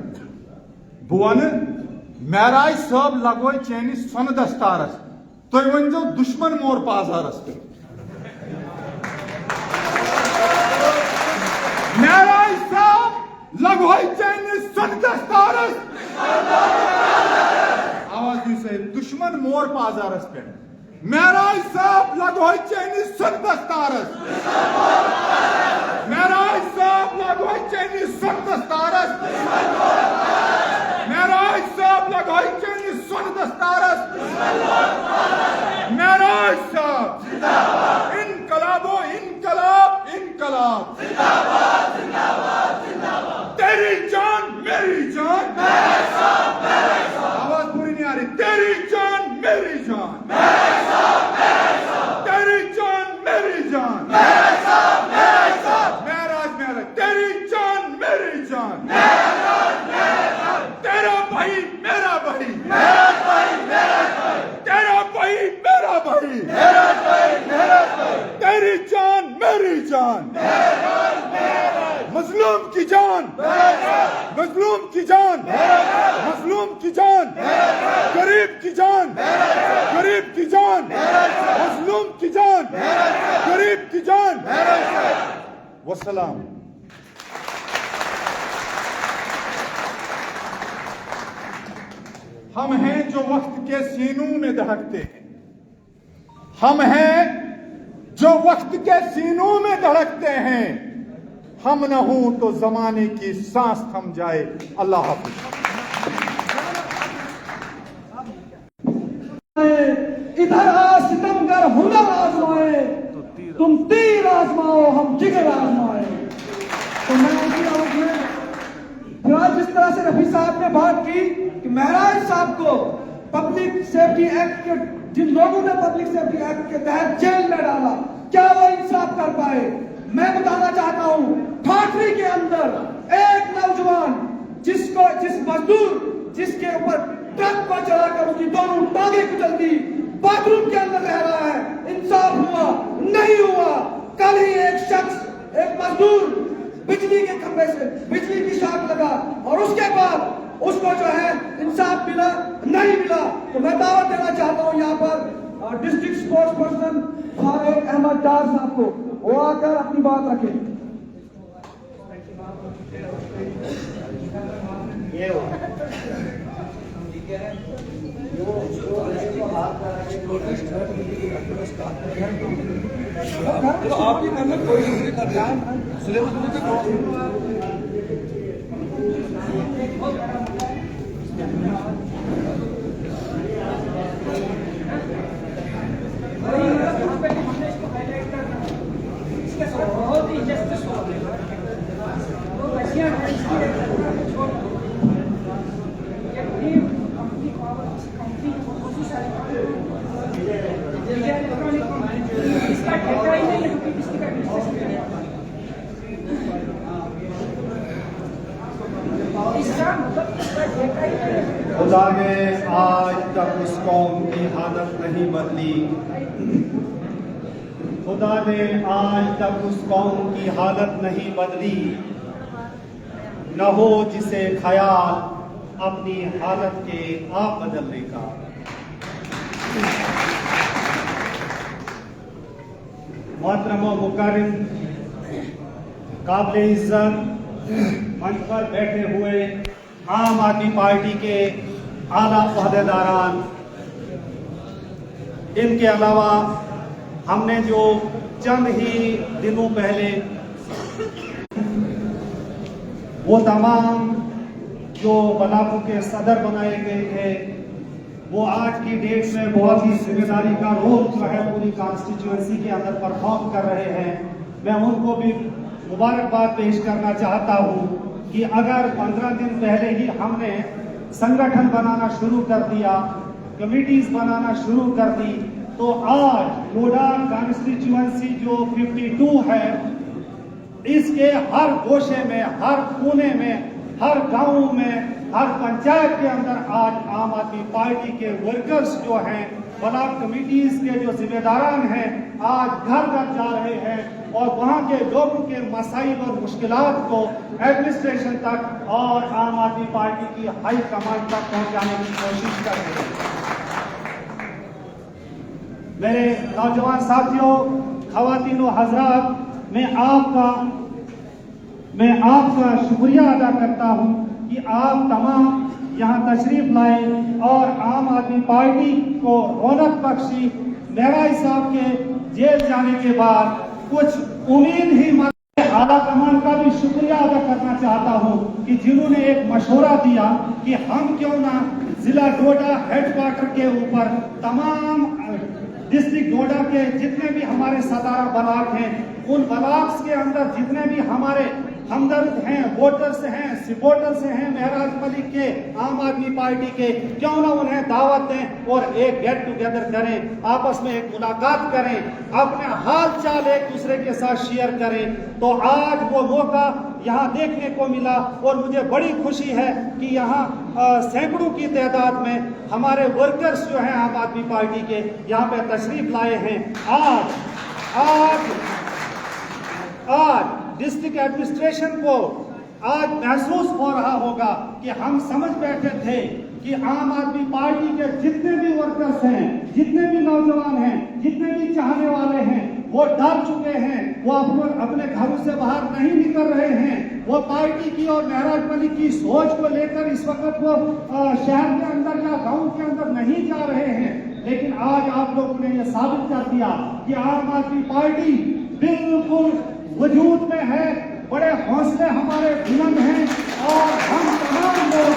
बुवन महराज साहब लगो चैनी सन दस्तारस, तो वन जो दुश्मन मोर पाजारस पे महराज साहब लगो चैनी सन दस्तारस, आवाज भी सही, दुश्मन मोर पाजारस पे महराज साहब लगो चैनी सन दस्तारस, महराज साहब लगो चैनी सन दस्तारस, महराज साहब लगो चैनी सन दस्तारस, महराज साहब जिंदाबाद। इनकलाबो इनकलाब इनकलाब जिंदाबाद जिंदाबाद जिंदाबाद। तेरी जान मेरी जान महराज साहब, महराज साहब। आवाज पूरी नहीं आ रही। तेरी जान मेरी जान महराज साहब, महराज साहब। तेरी जान मेरी जान महराज साहब, महराज साहब। महराज महराज तेरी जान मेरी जान महराज महराज। तेरा भाई मेरा भाई महराज भाई महराज भाई, तेरा भाई मेरा भाई महराज भाई महराज भाई। तेरी जान मेरी जान महराज महराज। मजलूम की जान महराज, मजलूम की जान महराज, मजलूम की जान महराज, गरीब की जान महराज, गरीब की जान महराज, मजलूम की जान महराज, गरीब की जान महराज। वस्सलाम। हम हैं जो वक्त के सीनों में धड़कते हैं, हम हैं जो वक्त के सीनों में धड़कते हैं, हम न हो तो जमाने की सांस थम जाए। अल्लाह हाफिज। इधर आ सितमगर हुनर आजमाए, तुम तीर आजमाओ हम जिगर आजमाए। तो मैं उनकी आवाज में फिलहाल जिस तरह से रफी साहब ने बात की कि महराज साहब को पब्लिक सेफ्टी एक्ट के, जिन लोगों ने पब्लिक सेफ्टी एक्ट के तहत जेल में डाला, क्या वो इंसाफ कर पाए? मैं बताना चाहता हूं, ठाठरी के अंदर एक नौजवान जिस मजदूर जिसके ऊपर ट्रक पर चढ़ाकर उसकी दोनों टांगे कुचल दी, बाथरूम के अंदर रह रहा है। इंसाफ हुआ? नहीं हुआ। कल ही एक शख्स, एक मजदूर बिजली के खंभे से बिजली की शॉक लगा और उसके बाद उसको जो है इंसाफ मिला? नहीं मिला। तो मैं दावत देना चाहता हूं यहाँ पर district sports person Farooq Ahmed Dar साहब को, वो आकर अपनी बात रखें। तो आप ये करना कोई नहीं कर रहा है। बहुत ही जस्टिस हो गया तो बच्चियां इसका ठेका ही नहीं है, किसी का इसका ठेका ही नहीं है। खुदा ने आज तक उस कौम की हालत नहीं बदली। खुदा ने आज तक उस कौम की हालत नहीं बदली। न हो जिसे ख्याल अपनी हालत के आप बदलने का। मोहतरम व मुकर्रम, काबिल इज्जत मंच पर बैठे हुए आम आदमी पार्टी के आला ओहदेदारान, इनके अलावा हमने जो चंद ही दिनों पहले वो तमाम जो ब्लॉकों के सदर बनाए गए थे, वो आज की डेट में बहुत ही जिम्मेदारी का रोल जो है पूरी कॉन्स्टिट्यूएंसी के अंदर परफॉर्म कर रहे हैं। मैं उनको भी मुबारकबाद पेश करना चाहता हूं कि अगर 15 दिन पहले ही हमने संगठन बनाना शुरू कर दिया, कमिटीज बनाना शुरू कर दी, तो आज डोडा कॉन्स्टिट्यूएंसी जो 52 है, इसके हर गोशे में, हर कोने में, हर गांव में, हर पंचायत के अंदर आज आम आदमी पार्टी के वर्कर्स जो हैं, ब्लॉक कमिटीज के जो जिम्मेदारान हैं, आज घर घर जा रहे हैं और वहां के लोगों के मसाइल और मुश्किलात को एडमिनिस्ट्रेशन तक और आम आदमी पार्टी की हाई कमांड तक पहुंचाने की कोशिश कर रहे हैं। मेरे नौजवान साथियों, खवातीन व हजरात, मैं आपका शुक्रिया अदा करता हूं कि आप तमाम यहाँ तशरीफ लाए और आम आदमी पार्टी को रौनक बख्शी। मेहराज साहब के जेल जाने के बाद कुछ उम्मीद ही आला कमान का भी शुक्रिया अदा करना चाहता हूं कि जिन्होंने एक मशवरा दिया कि हम क्यों ना जिला डोडा हेडक्वार्टर के ऊपर तमाम डिस्ट्रिक्ट डोडा के जितने भी हमारे 17 ब्लॉक हैं, उन ब्लॉक्स के अंदर जितने भी हमारे हमदर्द हैं, वोटर्स हैं, सपोर्टर्स हैं महराज मलिक के, आम आदमी पार्टी के, क्यों ना उन्हें दावत दें और एक गेट टुगेदर करें, आपस में एक मुलाकात करें, अपने हाल चाल एक दूसरे के साथ शेयर करें। तो आज वो मौका यहाँ देखने को मिला और मुझे बड़ी खुशी है कि यहाँ सैकड़ों की तादाद में हमारे वर्कर्स जो हैं आम आदमी पार्टी के यहाँ पे तशरीफ लाए हैं। आज डिस्ट्रिक्ट एडमिनिस्ट्रेशन को आज महसूस हो रहा होगा कि हम समझ बैठे थे कि आम आदमी पार्टी के जितने भी वर्कर्स हैं, जितने भी नौजवान हैं, जितने भी चाहने वाले हैं, वो डर चुके हैं, वो अपने घरों से बाहर नहीं निकल रहे हैं, वो पार्टी की और महराज मलिक की सोच को लेकर इस वक्त वो शहर के अंदर या गांव के अंदर नहीं जा रहे हैं। लेकिन आज आप लोगों ने ये साबित कर दिया कि आम आदमी पार्टी बिल्कुल वजूद में है, बड़े हौसले हमारे बुलंद हैं और हम तमाम लोग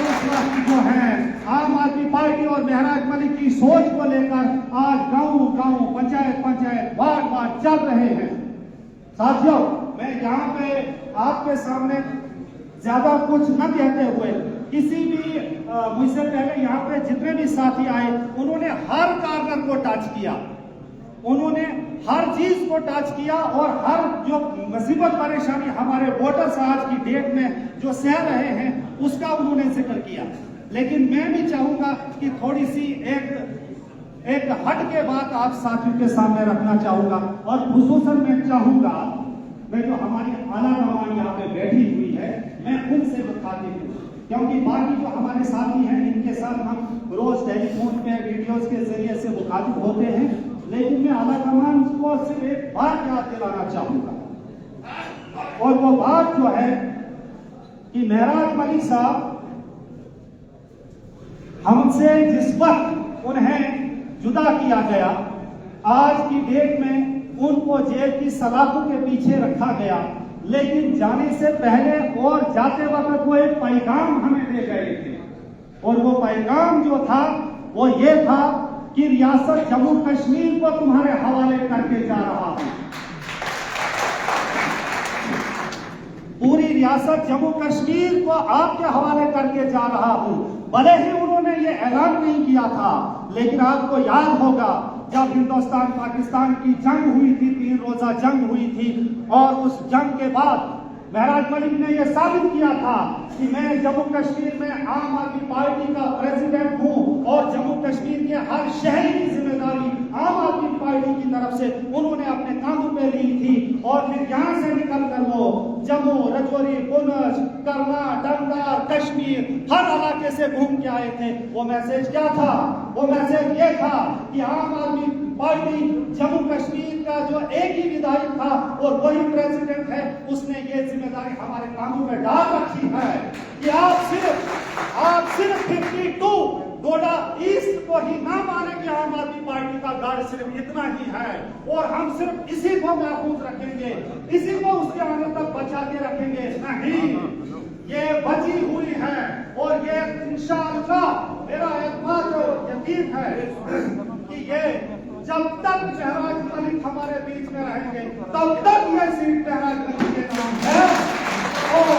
जो हैं आम आदमी पार्टी और महराज मलिक की सोच को लेकर आज गांव-गांव, पंचायत, वार्ड चल रहे हैं। साथियों, मैं यहाँ पे आपके सामने ज्यादा कुछ न कहते हुए किसी भी मुझसे पहले यहाँ पे जितने भी साथी आए उन्होंने हर कार्नर को टच किया। उन्होंने हर चीज को टच किया और हर जो मुसीबत परेशानी हमारे वोटर्स आज की डेट में जो सह रहे हैं उसका उन्होंने जिक्र किया। लेकिन मैं भी चाहूंगा कि थोड़ी सी एक हट के बात आप साथियों के सामने रखना चाहूंगा, और खुसूसन मैं चाहूंगा, मैं जो हमारी आला कमान यहाँ पे बैठी हुई है मैं उनसे मुखातिब हूँ, क्योंकि बाकी जो हमारे साथी हैं इनके साथ हम रोज टेलीफोन पे वीडियोस के जरिए से मुखातिब होते हैं, लेकिन मैं आला कमान को सिर्फ एक बात याद दिलाना चाहूंगा, और वो बात जो है कि महराज मलिक साहब हमसे जिस वक्त उन्हें जुदा किया गया, आज की डेट में उनको जेल की सलाखों के पीछे रखा गया, लेकिन जाने से पहले और जाते वक्त वो एक पैगाम हमें दे गए थे, और वो पैगाम जो था वो ये था कि रियासत जम्मू कश्मीर को तुम्हारे हवाले करके जा रहा हूं। पूरी रियासत जम्मू कश्मीर को आपके हवाले करके जा रहा हूं। भले ही उन्होंने ये ऐलान नहीं किया था, लेकिन आपको याद होगा जब हिंदुस्तान पाकिस्तान की जंग हुई थी, 3 रोजा जंग हुई थी, और उस जंग के बाद महराज मलिक ने यह साबित किया था कि मैं जम्मू कश्मीर में आम आदमी पार्टी का प्रेसिडेंट हूं, और जम्मू कश्मीर के हर शहरी की जिम्मेदारी आम आदमी पार्टी की तरफ से उन्होंने अपने कांधों पे ली थी। और फिर यहां से निकलकर वो जम्मू, रजौरी, पुंछ, करना, डंगार, कश्मीर हर इलाके से घूम के आए थे। वो मैसेज क्या था? वो मैसेज ये था कि आम आदमी पार्टी जम्मू कश्मीर का जो एक ही विधायक था और वही प्रेसिडेंट है, उसने ये जिम्मेदारी हमारे कानून में डाल रखी है कि आप सिर्फ 52 डोडा ईस्ट को ही ना माने कि आम आदमी पार्टी का गढ़ सिर्फ इतना ही है, और हम सिर्फ इसी को महफूज रखेंगे, इसी को उसके आने तक बचा के रखेंगे। नहीं, ये बची हुई है, और ये इंशाअल्लाह मेरा एकमात्र यकीन है कि ये जब तक महराज मलिक हमारे बीच में रहेंगे तब तक ये सीट महराज मलिक के नाम है। और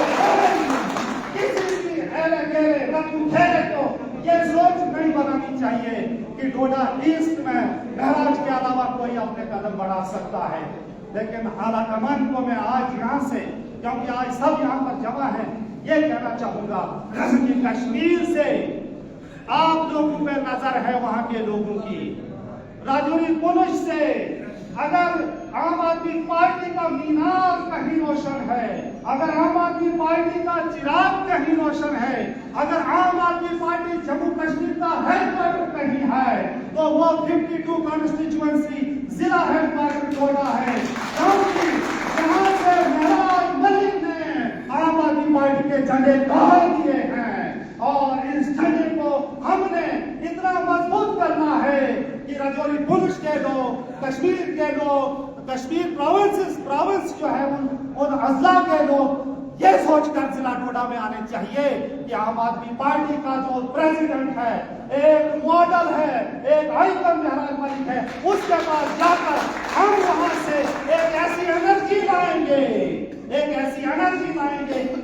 किसी भी हेले को ये सोच नहीं बनानी चाहिए कि डोडा ईस्ट में महराज के अलावा कोई अपने कदम बढ़ा सकता है। लेकिन आला कमान को मैं आज यहाँ से, क्योंकि आज सब यहाँ पर जमा है, ये कहना चाहूंगा कि कश्मीर से आप लोगों पे नजर है, वहां के लोगों की, राजौरी पुंछ से अगर आम आदमी पार्टी का मीनार कहीं रोशन है, अगर आम आदमी पार्टी का चिराग कहीं रोशन है, अगर आम आदमी पार्टी जम्मू कश्मीर का हेडक्वार्टर कहीं है, तो वो 52 कॉन्स्टिट्यूएंसी जिला हेडक्वार्टर डोडा है, क्योंकि यहाँ से महराज मलिक ने आम आदमी पार्टी के झंडे गाड़ दिए हैं। और इस झंडे को हमने इतना मजबूत करना है कि रजौरी पुंछ के लोग, कश्मीर के लोग, कश्मीर प्रोविंस जो है उन अजला के लोग ये सोचकर जिला डोडा में आने चाहिए कि आम आदमी पार्टी का जो प्रेसिडेंट है, एक मॉडल है, एक आइकन महराज मलिक है, उसके पास जाकर हम वहां से एक ऐसी एनर्जी लाएंगे,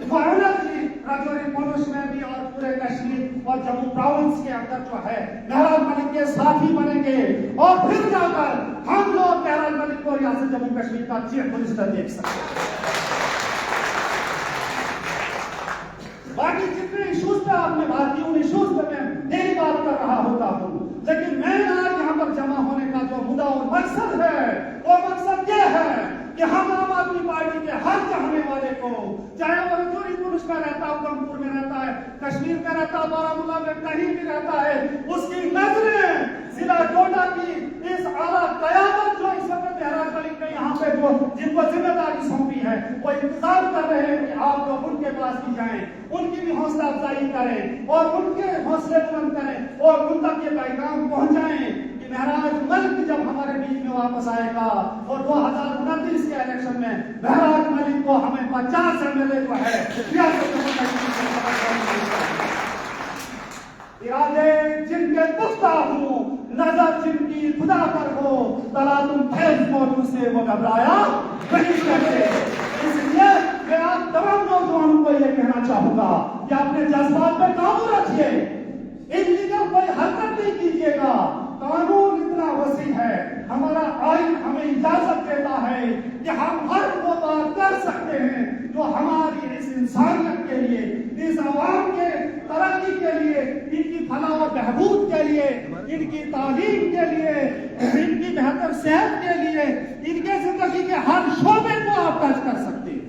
वो एनर्जी रजौरी पुंछ में भी और पूरे कश्मीर और जम्मू प्रोविंस के अंदर जो है महराज मलिक के साथी बनेंगे, और फिर जाकर हम लोग महराज मलिक को रियासत जम्मू कश्मीर का चीफ मिनिस्टर देख सकते हैं। बाकी जितने इश्यूज पे आपने बात की, उन इश्यूज पे मैं डेली बात कर रहा होता हूँ, लेकिन मैं आज यहाँ पर जमा होने का जो मुद्दा और मकसद है, वो मकसद ये है कि हम आम आदमी पार्टी के हर चाहने वाले को, चाहे वो रजौरी पुंछ में रहता है, उधमपुर में रहता है, कश्मीर में रहता है, बारामूला में कहीं भी रहता है, उसकी नजरें जिला डोडा की इस आला कयामत जो इस वक्त महराज मलिक ने यहाँ पे जो जिनको जिम्मेदारी सौंपी है, वो इंतजार कर रहे हैं कि आप लोग उनके पास भी जाएं, उनकी भी हौसला अफजाई करें और उनके हौसले बुलंद करें और उन तक ये पैगाम पहुंचाएं कि महराज मलिक जब हमारे बीच में वापस आएगा और 2029 के इलेक्शन में महराज मलिक को हमें 50 MLA जो है इरादे जिनके पुख्ता हूँ, नजर जिनकी खुदा पर हो, तला तुम फैज मौजूद से वो घबराया नहीं करते। इसलिए मैं आप तमाम नौजवानों को यह कहना चाहूंगा कि अपने जज्बात पे काबू रखिए, इल्लीगल कोई हरकत नहीं कीजिएगा। कानून इतना वसी है, हमारा हम हर वो बात कर सकते हैं जो हमारी इस इंसानियत के लिए, इस आवाम के तरक्की के लिए, इनकी फलाह और बहबूद के लिए, इनकी तालीम के लिए, इनकी बेहतर सेहत के लिए, इनके जिंदगी के हर शोबे को आप टच कर सकते हैं,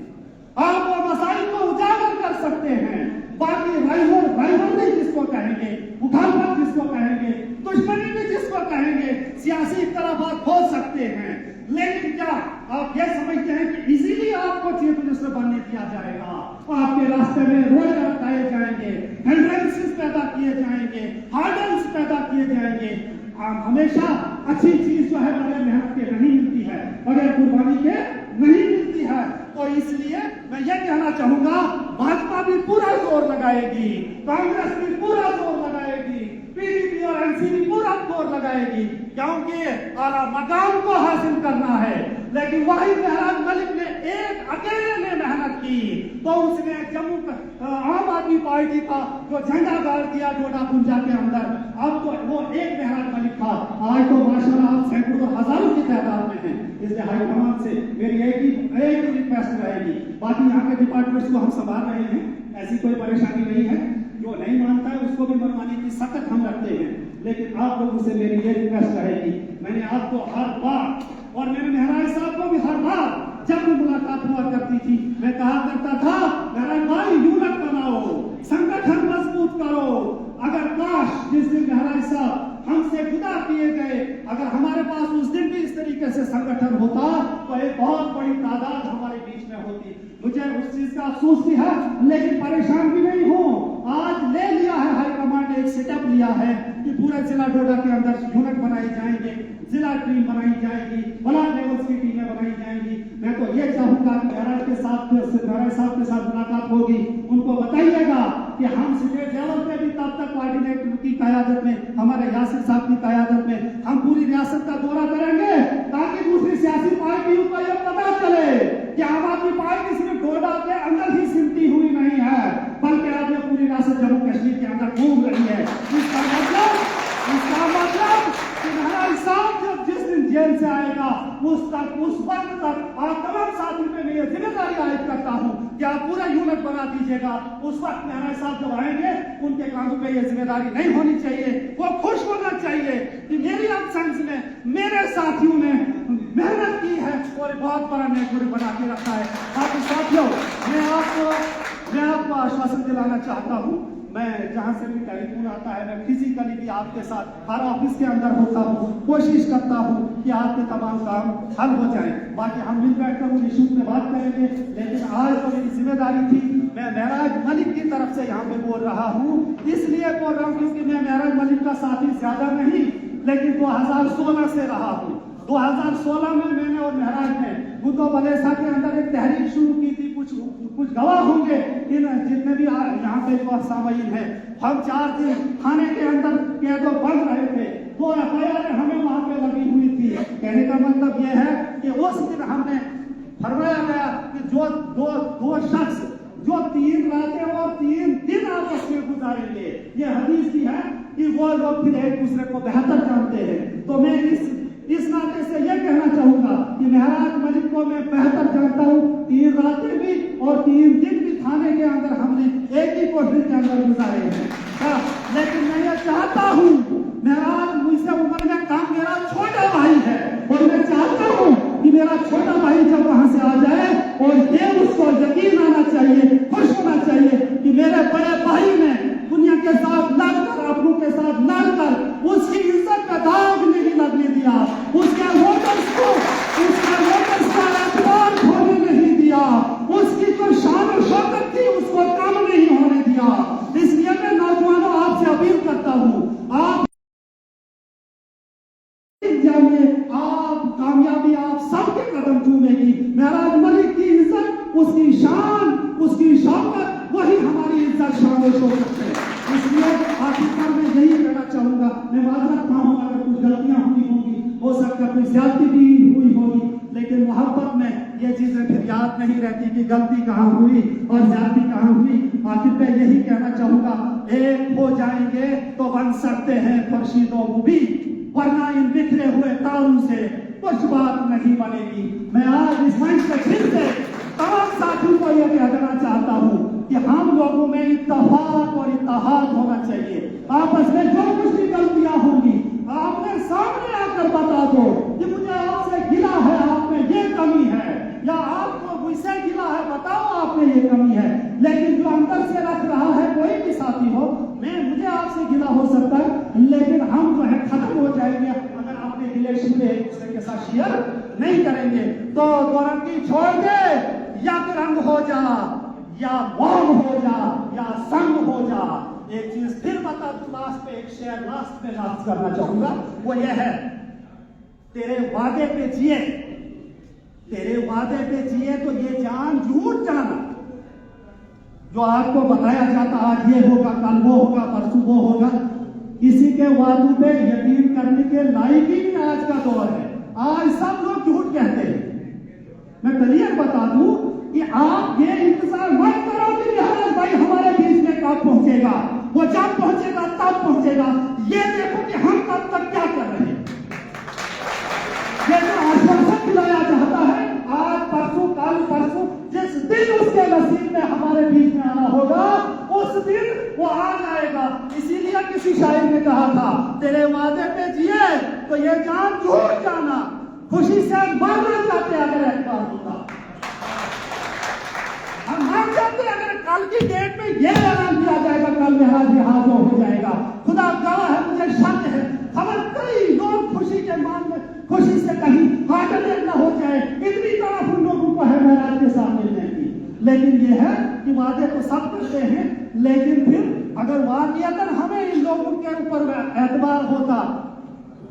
आप वो मसाइल को उजागर कर सकते हैं। बाकी राइवलरी जिसको कहेंगे, उठापन जिसको कहेंगे, दुश्मनी भी जिसको कहेंगे, सियासी इख्तलाफात हो सकते हैं, लेकिन क्या आप ये समझते हैं कि इजीली आपको चीफ मिनिस्टर बनने दिया जाएगा? आपके रास्ते में रोड लगाए जाएंगे, हिंड्रेंसेस पैदा किए जाएंगे, हार्डल्स पैदा किए जाएंगे। हमेशा अच्छी चीज जो है बगैर मेहनत के नहीं मिलती है, बगैर कुर्बानी के नहीं मिलती है। तो इसलिए मैं ये कहना चाहूंगा, भाजपा भी पूरा जोर लगाएगी, कांग्रेस भी पूरा जोर लगाएगी, पीडीपी और एनसीपी पूरा जोर लगाएगी, क्योंकि आला मकाम को हासिल करना है। लेकिन वही महराज मलिक ने एक अकेले ने मेहनत की, तो उसने जम्मू आम आदमी पार्टी का जो झंडा गाड़ दिया डोडा पुंजा के अंदर, अब तो वो एक महराज मलिक था, आज तो माशाल्लाह आप सैकड़ों और हजारों की तादाद में हैं। इसलिए हाईकमान से मेरी एक ही रिक्वेस्ट रहेगी, बाकी यहाँ के डिपार्टमेंट्स को हम संभाल रहे हैं, ऐसी कोई परेशानी नहीं है। जो नहीं मानता है उसको भी मनवाने की सख्त हम रखते हैं, लेकिन आप लोगों से मेरी ये रिक्वेस्ट रहेगी, मैंने आपको हर बार और मेरे महराज साहब को भी हर बार जब भी मुलाकात हुआ करती थी, मैं कहा करता था, महराज भाई यूनिट बनाओ, संगठन मजबूत करो। अगर काश जिस दिन महराज साहब हमसे जुदा किए गए, अगर हमारे पास उस दिन भी इस तरीके से संगठन होता तो एक बहुत बड़ी तादाद हमारे बीच में होती। मुझे उस चीज का अफसोस भी है, लेकिन परेशान भी नहीं हूँ। आज ले लिया है हाईकमान ने, एक सेटअप लिया है कि पूरे जिला डोडा के अंदर यूनिट बनाए जाएंगे, जिला टीम बनाई जाएगी, ब्लॉक लेवल्स की टीमें बनाई जाएंगी। मैं तो ये चाहूंगा कि महराज के साथ मुलाकात होगी, उनको बताइएगा कि हम स्टेट लेवल पे भी तब तक कोऑर्डिनेटर की क़यादत में, हमारे यासिर साहब की क़यादत में हम पूरी रियासत का दौरा करेंगे, ताकि दूसरी सियासी पार्टियों को यह पता चले कि आम आदमी पार्टी सिर्फ डोडा के अंदर ही सिमटी हुई नहीं है, बल्कि आज ये पूरी रियासत जम्मू कश्मीर के अंदर घूम रही है। इसका मतलब कि महराज साहब जब जिस दिन जेल से आएगा उस वक्त तक आप तमाम साथियों पे मैं ये जिम्मेदारी आयद करता हूँ कि आप पूरा यूनिट बना दीजिएगा। उस वक्त महराज साहब जब आएंगे उनके कांधों पे ये जिम्मेदारी नहीं होनी चाहिए, वो खुश होना चाहिए कि मेरी एब्सेंस में मेरे साथियों ने मेहनत की है और बहुत बड़ा नेटवर्क बना के रखा है। बाकी साथियों, मैं आपको आश्वासन दिलाना चाहता हूँ, मैं जहां से भी टेलीफोन आता है, मैं फिजिकली भी आपके साथ हर ऑफिस के अंदर होता हूँ, कोशिश करता हूँ कि आपके तमाम काम हल हो जाए। बाकी हम मिल बैठकर उन इशूज पे बात करेंगे, लेकिन आज तो मेरी जिम्मेदारी थी, मैं महराज मलिक की तरफ से यहाँ पे बोल रहा हूँ। इसलिए बोल रहा हूँ क्योंकि मैं महराज मलिक का साथी ज्यादा नहीं, लेकिन 2016 से रहा हूँ। 2016 में मैंने और महराज ने बुद्धो बलेसा के अंदर एक तहरीक शुरू की थी। कुछ गवाह होंगे इन जितने भी यहाँ पे सामीन हैं। हम 4 दिन थाने के अंदर कैदों बंद रहे थे, 2 FIR हमें वहां पे लगी हुई थी। कहने का मतलब यह है कि उस दिन हमने फरमाया गया कि जो दो शख्स जो 3 रातें और 3 दिन आपस में गुजारेंगे, ये हदीस भी है कि वो लोग फिर एक दूसरे को बेहतर जानते हैं। तो मैं इस नाते से यह कहना चाहूंगा कि महराज मलिक को मैं बेहतर जानता हूँ। 3 रातें भी और 3 दिन भी थाने के अंदर हमने एक ही कोठरी के अंदर गुजारे हैं। लेकिन मैं ये चाहता हूँ, महराज मुझसे उम्र में काम, मेरा छोटा भाई है और मैं चाहता हूँ कि मेरा छोटा भाई जब वहां से आ जाए और ये उसको यकीन आना चाहिए, खुश होना चाहिए कि मेरे बड़े भाई ने दुनिया के साथ लड़कर, अपनों के साथ लड़कर उसकी इज्जत का दाग नहीं लगने दिया, उसके वोटर्स का एतबार खोने नहीं दिया, उसकी जो शान और शौकत थी उसको कम नहीं होने दिया। इसलिए मैं नौजवानों आपसे अपील करता हूँ, आप जानिए, आप कामयाबी आप सबके कदम चूमेगी। महराज मलिक की इज्जत, उसकी शान, उसकी शौकत, वही हमारी इज्जत, शान और शौकत है। इसलिए आखिरकार मैं यही कहना चाहूंगा, मैं माजरत चाहूंगा अगर कुछ गलतियां हुई होंगी, हो सकता है कोई ज्यादती भी हुई होगी, लेकिन मोहब्बत में ये चीजें फिर याद नहीं रहती कि गलती कहाँ हुई और ज्यादती कहाँ हुई। आखिर मैं यही कहना चाहूंगा, एक हो जाएंगे तो बन सकते हैं खुर्शीदो मुबीन, वरना इन बिखरे हुए तारों से कुछ बात नहीं बनेगी। मैं आज इस मंच से फिर से तमाम साथियों को यह कहना चाहता हूँ कि हम लोगों में इत्तेफाक और इत्तेहाद होना चाहिए। आपस में जो कुछ भी गलतियां होंगी आपने सामने आकर बता दो कि मुझे आपसे गिला है, आप में ये कमी है, या आपको मुझसे गिला है, बताओ आप में ये कमी है। लेकिन जो अंदर से रख रहा है कोई भी साथी हो, मुझे आपसे गिला हो सकता है, लेकिन हम जो है खत्म हो जाएंगे अगर अपने गिले शिकवे एक दूसरे के साथ शेयर नहीं करेंगे। तो दोरंगी छोड़ दे, या रंग हो जा, या मौन हो जा, या संग हो जा। एक चीज फिर बता दूं, लास्ट पे एक शेयर लास्ट में लास्ट करना चाहूंगा, वो ये है, तेरे वादे पे जिए, तेरे वादे पे जिए तो ये जान झूठ जाना। जो आपको बताया जाता आज ये होगा, कल वो होगा, परसों वो होगा, किसी के वादों पे यकीन करने के लायक ही नहीं आज का दौर है। आज सब लोग झूठ कहते हैं। मैं क्लियर बता दूं कि आप ये इंतजार मत करो कि महाराज भाई हमारे बीच में कब पहुंचेगा, वो जब पहुंचेगा तब पहुंचेगा। ये देखो कि हम कब तक क्या कर रहे हैं। ये जो आश्वासन दिलाया जाता है आज परसों कल परसों, जिस दिन उसके नसीब में हमारे बीच में आना होगा उस दिन वो आ जाएगा। इसीलिए किसी शायर ने कहा था, तेरे वादे पे जिए तो ये जान झूठ जाना, खुशी से मरना चाहते अगर एतबार होता। हम मर जाते अगर कल की डेट में ये ऐलान किया जाएगा कल महाराज यहाँ जो हो जाएगा। खुदा गवाह है, मुझे शक है खबर कई लोग खुशी के मान में खुशी से कहीं हार्ट अटैक न हो जाए, इतनी तरफ उन लोगों को है महाराज के साथ मिलने की। लेकिन ये है कि वादे तो सब करते हैं, लेकिन फिर अगर वाकईतन हमें इन लोगों के ऊपर एतबार होता,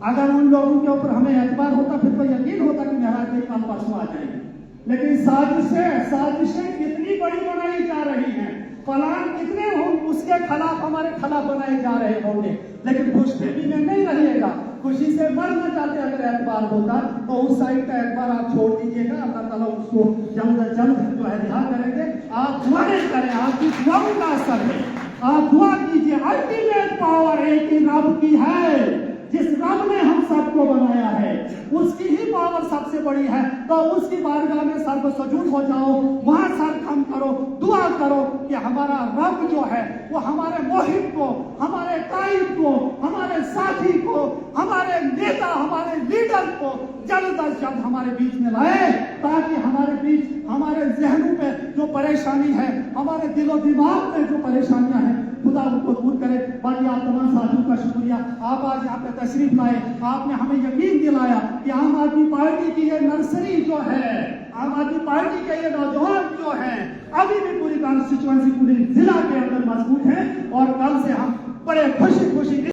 अगर उन लोगों के ऊपर हमें एतबार होता फिर तो यकीन होता कि महाराज जी कल परसों आ जाएंगे। लेकिन साजिशें कितनी बड़ी बनाई जा रही हैं, प्लान कितने उसके खिलाफ हमारे खिलाफ बनाए जा रहे होंगे, लेकिन खुशफहमी में नहीं रहिएगा। खुशी से मरना चाहते अगर एतबार होता तो उस साइड का एतबार आप छोड़ दीजिएगा। अल्लाह ताला उसको जल्द से जल्द जो है रिहा करेंगे। आप दुआएं करें, आपकी दुआओं का असर है, आप दुआ कीजिए। अल्टीमेट पावर एक ही रब की है, जिस रब ने हम सबको बनाया है उसकी ही पावर सबसे बड़ी है। तो उसकी बारगाह में सर्व सजूद हो जाओ, वहां सर खम करो, दुआ करो कि हमारा रब जो है वो हमारे मोहिब को, हमारे कायद को, हमारे साथी को, हमारे नेता, हमारे लीडर को जल्द अज जल्द हमारे बीच में लाए, ताकि हमारे बीच, हमारे जहनों पे जो परेशानी है, हमारे दिलो दिमाग में जो परेशानियां हैं, खुदा उनको दूर करे। बाकी आप तमाम साथियों का शुक्रिया, आप आज यहाँ पे तशरीफ लाए, आपने हमें यकीन दिलाया कि आम आदमी पार्टी की ये नर्सरी जो है, आम आदमी पार्टी के ये नौजवान जो है अभी भी पूरी कॉन्स्टिट्यूएंसी पूरी जिला के अंदर मजबूत है। और कल से हम बड़े खुशी